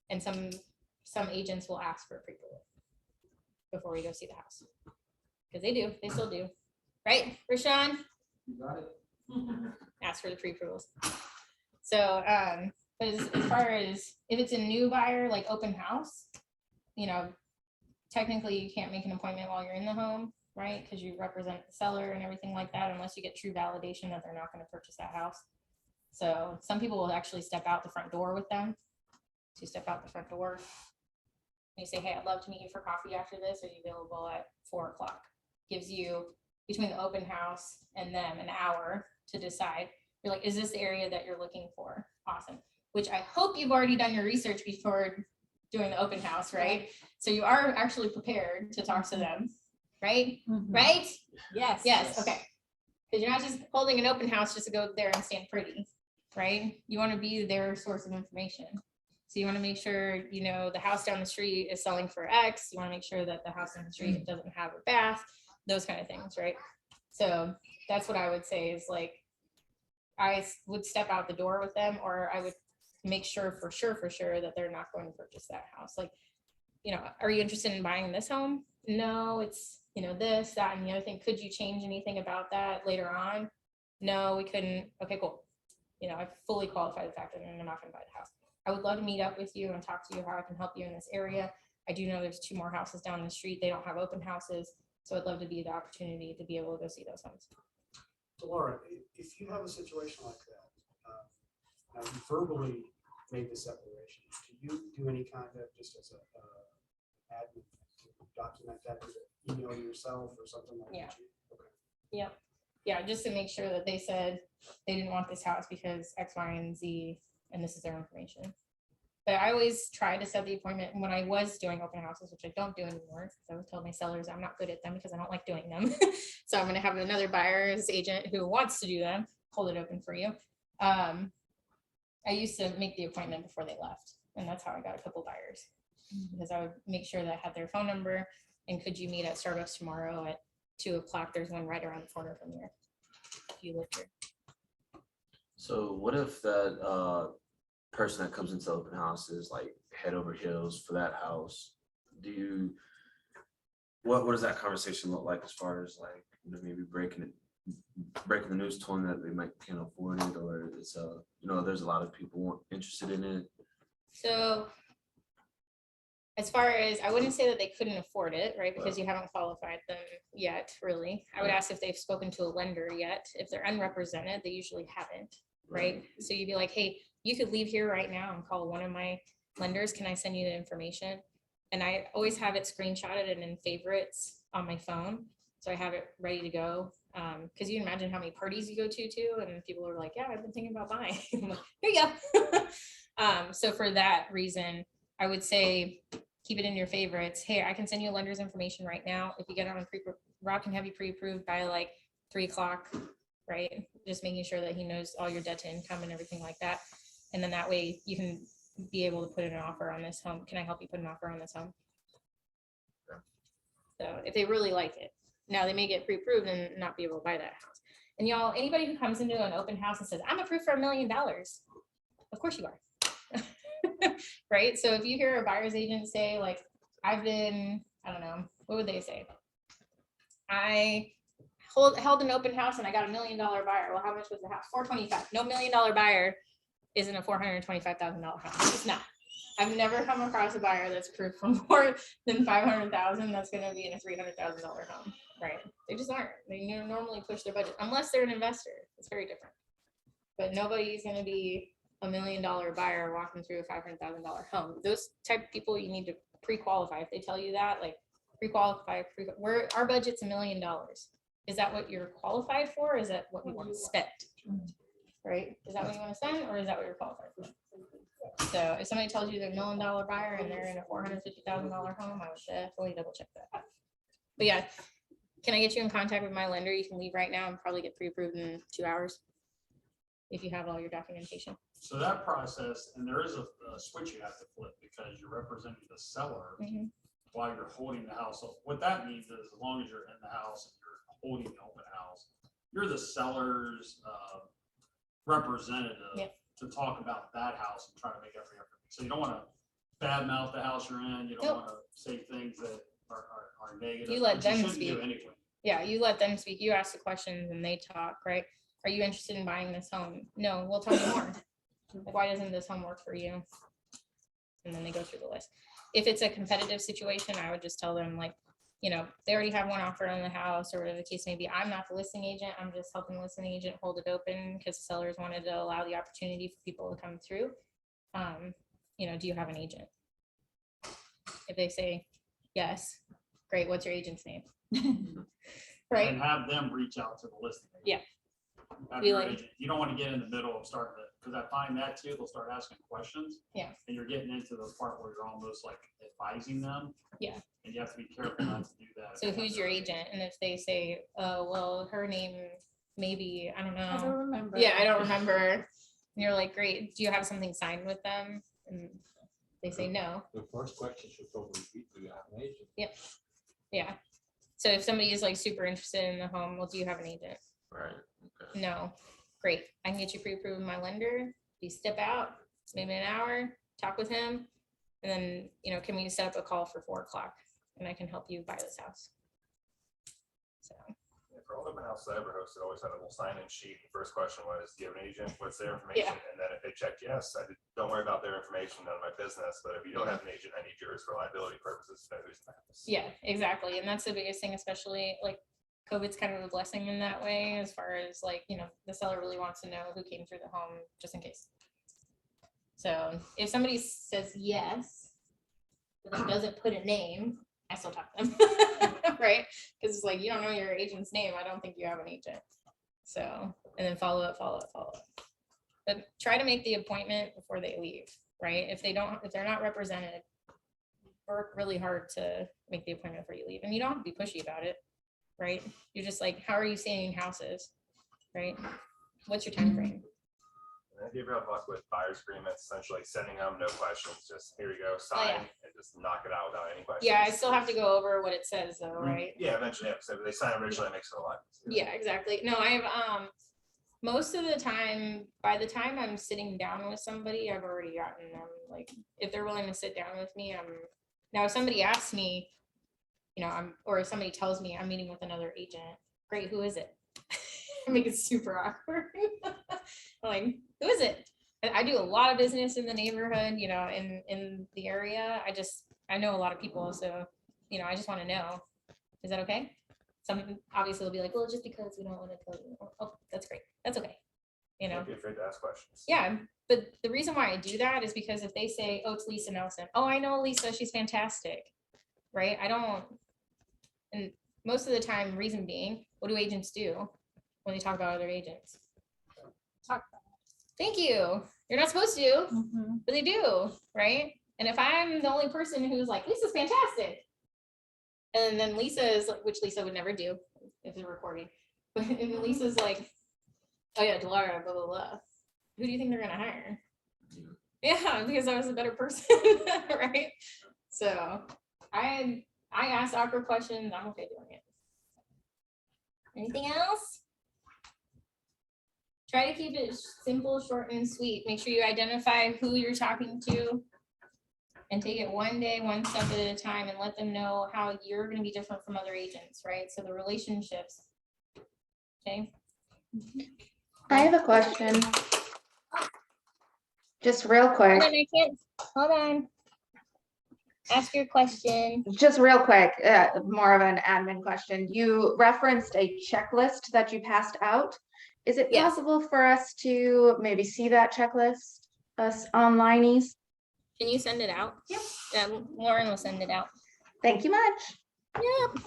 And some some agents will ask for a pre-approval before we go see the house. Because they still do. Right, Rashawn? You got it. Ask for the pre-approvals. So, as far as if it's a new buyer, like open house, you know, technically you can't make an appointment while you're in the home, right? Because you represent the seller and everything like that, unless you get true validation that they're not going to purchase that house. So some people will actually step out the front door with them. To step out the front door. You say, hey, I'd love to meet you for coffee after this. Are you available at 4 o'clock? Gives you between the open house and them an hour to decide. You're like, is this the area that you're looking for? Awesome. Which I hope you've already done your research before doing the open house, right? So you are actually prepared to talk to them, right? Right? Yes. Yes, okay. Because you're not just holding an open house just to go there and stand pretty, right? You want to be their source of information. So you want to make sure, you know, the house down the street is selling for X. You want to make sure that the house down the street doesn't have a bath, those kind of things, right? So that's what I would say is like, I would step out the door with them, or I would make sure for sure that they're not going to purchase that house. Like, you know, are you interested in buying this home? No, it's, you know, this, that, and the other thing. Could you change anything about that later on? No, we couldn't. Okay, cool. You know, I fully qualify the fact that they're not going to buy the house. I would love to meet up with you and talk to you how I can help you in this area. I do know there's 2 more houses down the street. They don't have open houses. So I'd love to be the opportunity to be able to go see those homes. Dilara, if you have a situation like that, now you verbally made the separation, do you do any kind of, just as a admin, to document that, email yourself or something like Yeah. that? Okay. Yep. Yeah, just to make sure that they said they didn't want this house because X, Y, and Z, and this is their information. But I always try to set the appointment when I was doing open houses, which I don't do anymore, because I was told my sellers I'm not good at them because I don't like doing them. So I'm going to have another buyer's agent who wants to do them, hold it open for you. I used to make the appointment before they left, and that's how I got a couple buyers, because I would make sure that I had their phone number, and could you meet at Starbucks tomorrow at 2 o'clock? There's one right around the corner from here, if you live here. So what if that person that comes into the open house is like head over heels for that house? Do you, what does that conversation look like as far as like, you know, maybe breaking the news to them that they might can't afford it, or it's you know, there's a lot of people interested in it? So as far as, I wouldn't say that they couldn't afford it, right? Because you haven't qualified them yet, really. I would ask if they've spoken to a lender yet. If they're unrepresented, they usually haven't, right? So you'd be like, hey, you could leave here right now and call one of my lenders. Can I send you the information? And I always have it screenshotted and in favorites on my phone. So I have it ready to go. Because you can imagine how many parties you go to too. And people are like, yeah, I've been thinking about buying. Like, here you go. So for that reason, I would say keep it in your favorites. Hey, I can send you a lender's information right now. If you get on Rob can have you pre-approved by like 3 o'clock, right? Just making sure that he knows all your debt to income and everything like that. And then that way you can be able to put in an offer on this home. Can I help you put an offer on this home? So if they really like it. Now they may get pre-approved and not be able to buy that house. And y'all, anybody who comes into an open house and says, I'm approved for $1 million, of course you are. Right? So if you hear a buyer's agent say like, I've been, I don't know, what would they say? I held an open house and I got $1 million buyer. Well, how much was the house? 425. No $1 million buyer isn't a $425,000 house. It's not. I've never come across a buyer that's approved for more than $500,000 that's going to be in a $300,000 home, right? They just aren't. They normally push their budget unless they're an investor. It's very different. But nobody's going to be $1 million buyer walking through a $500,000 home. Those type of people you need to pre-qualify. If they tell you that, like pre-qualify, our budget's $1 million. Is that what you're qualified for? Or is that what you want to spend? Right? Is that what you want to spend, or is that what you're qualified for? So if somebody tells you they're $1 million buyer and they're in a $450,000 home, I would definitely double check that. But yeah, can I get you in contact with my lender? You can leave right now and probably get pre-approved in 2 hours if you have all your documentation. So that process, and there is a switch you have to flip because you're representing the seller while you're holding the house. So what that means is as long as you're in the house and you're holding the open house, you're the seller's representative to talk about that house and try to make every effort. So you don't want to badmouth the house you're in. You don't Nope. want to say things that are negative. You let which them shouldn't speak. do anyway. Yeah, you let them speak. You ask the questions and they talk, right? Are you interested in buying this home? No, well, tell me more. Like, why doesn't this home work for you? And then they go through the list. If it's a competitive situation, I would just tell them, like, you know, they already have one offer on the house or whatever the case may be. I'm not the listing agent. I'm just helping the listing agent hold it open because the sellers wanted to allow the opportunity for people to come through. You know, do you have an agent? If they say yes, great. What's your agent's name? Right? And have them reach out to the listing agent. Yeah. Have Be your like- agent. You don't want to get in the middle of starting to, because I find that too, they'll start asking questions. Yeah. And you're getting into the part where you're almost like advising them. Yeah. And you have to be careful not to do that. So who's your agent? And if they say, oh, well, her name, maybe, I don't I don't know. remember. Yeah, I don't remember. And you're like, great. Do you have something signed with them? And they say no. The first question should probably be, do you have an agent? Yeah. So if somebody is like super interested in the home, well, do you have an agent? Right. Okay. No. Great. I can get you pre-approved with my lender. You step out, maybe an hour, talk with him. And then, you know, can we set up a call for 4:00 and I can help you buy this house? So, Yeah, for all open houses I ever hosted, always had a little sign-in sheet. The first question was, do you have an agent? What's their information? And then if they checked yes, don't worry about their information, none of my business. But if you don't have an agent, I need yours for liability purposes to know who's in the house. yeah, exactly. And that's the biggest thing, especially like COVID's kind of a blessing in that way, as far as like, you know, the seller really wants to know who came through the home just in case. So if somebody says yes, but then doesn't put a name, I still talk to them, right? Because it's like, you don't know your agent's name. I don't think you have an agent. So, and then follow up. But try to make the appointment before they leave, right? If they're not represented, work really hard to make the appointment before you leave. And you don't have to be pushy about it, right? You're just like, how are you seeing houses, right? What's your time frame? And if you ever have luck with buyer's agreements, essentially sending them, no questions, just here you go, sign, and just knock it out without any questions. Yeah, I still have to go over what it says though, right? Yeah, eventually, yeah, so they sign originally, it makes it a lot easier. Yeah, exactly. No, I have, most of the time, by the time I'm sitting down with somebody, I've already gotten them, like, if they're willing to sit down with me, now if somebody asks me, you know, or if somebody tells me I'm meeting with another agent, great, who is it? I make it super awkward. I'm like, who is it? And I do a lot of business in the neighborhood, you know, in the area. I know a lot of people, so, you know, I just want to know, is that okay? Some obviously will be like, well, just because we don't want to tell you. Oh, that's great. That's okay. You know? Don't be afraid to ask questions. Yeah, but the reason why I do that is because if they say, oh, it's Lisa Nelson. Oh, I know Lisa, she's fantastic. Right? I don't, and most of the time, reason being, what do agents do when they talk about other agents? Talk about Thank you. You're not supposed to, Mhm. but they do, right? And if I'm the only person who's like, Lisa's fantastic, and then Lisa is, which Lisa would never do if they're recording, but and Lisa's like, oh yeah, Dilara, blah, blah, blah. Who do you think they're gonna hire? Yeah, because I was a better person, right? So I ask awkward questions. I'm okay doing it. Anything else? Try to keep it simple, short, and sweet. Make sure you identify who you're talking to and take it one day, one step at a time, and let them know how you're going to be different from other agents, right? So the relationships. Okay. I have a question. Just real quick, Hold on. Ask your question. more of an admin question. You referenced a checklist that you passed out. Is it Yes. possible for us to maybe see that checklist, us onlineies? Can you send it out? Yep. Yeah, Lauren will send it out. Thank you much. Yep.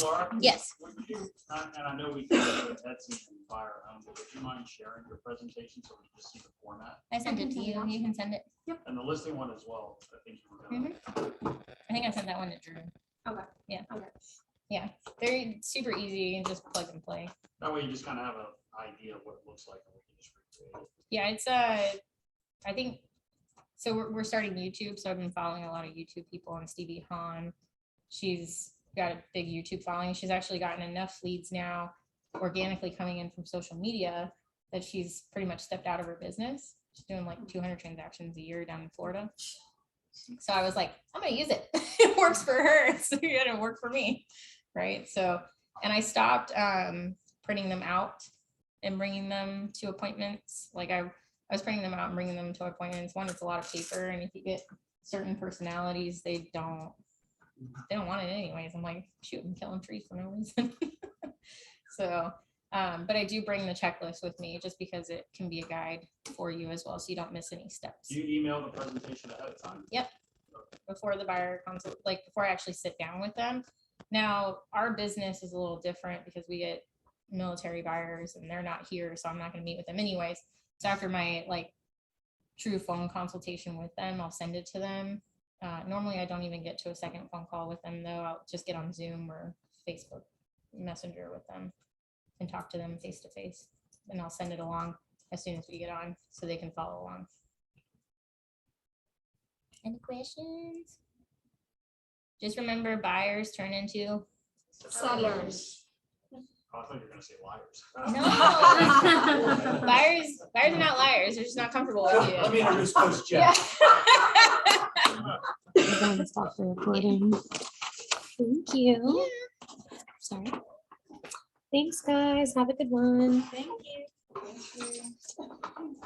Laura? Yes. Would you, and I know we can go to Etsy and buy our own, but would you mind sharing your presentation so we just see the format? I sent it to you. You can send it. And the listing one as well, I think you were gonna. I think I sent that one to Drew. Okay. Yeah. Okay. Yeah. They're super easy and just plug and play. That way you just kind of have an idea of what it looks like and we can just recreate it. Yeah, it's I think so. We're starting YouTube, so I've been following a lot of YouTube people, and Stevie Hahn. She's got a big YouTube following. She's actually gotten enough leads now, organically coming in from social media, that she's pretty much stepped out of her business. She's doing like 200 transactions a year down in Florida. So I was like, I'm gonna use it. It works for her, so it didn't work for me, right? So, and I stopped printing them out and bringing them to appointments. Like I was printing them out and bringing them to appointments. One, it's a lot of paper, and if you get certain personalities, they don't want it anyways. I'm like, shoot, I'm killing trees for no reason. So, but I do bring the checklist with me just because it can be a guide for you as well, so you don't miss any steps. Do you email the presentation ahead of time? Yep. Before the buyer consult, like before I actually sit down with them. Now, our business is a little different because we get military buyers and they're not here, so I'm not going to meet with them anyways. So after my like true phone consultation with them, I'll send it to them. Normally, I don't even get to a second phone call with them though. I'll just get on Zoom or Facebook Messenger with them and talk to them face to face. And I'll send it along as soon as we get on so they can follow along. Any questions? Just remember, buyers turn into Sellers. Oh, I thought you were gonna say liars. no. Buyers are not liars. They're just not comfortable with you. Let me introduce Coach Jeff. We're going to stop the recording. Thank you. Sorry. Thanks, guys. Have a good one. Thank you. Thank you.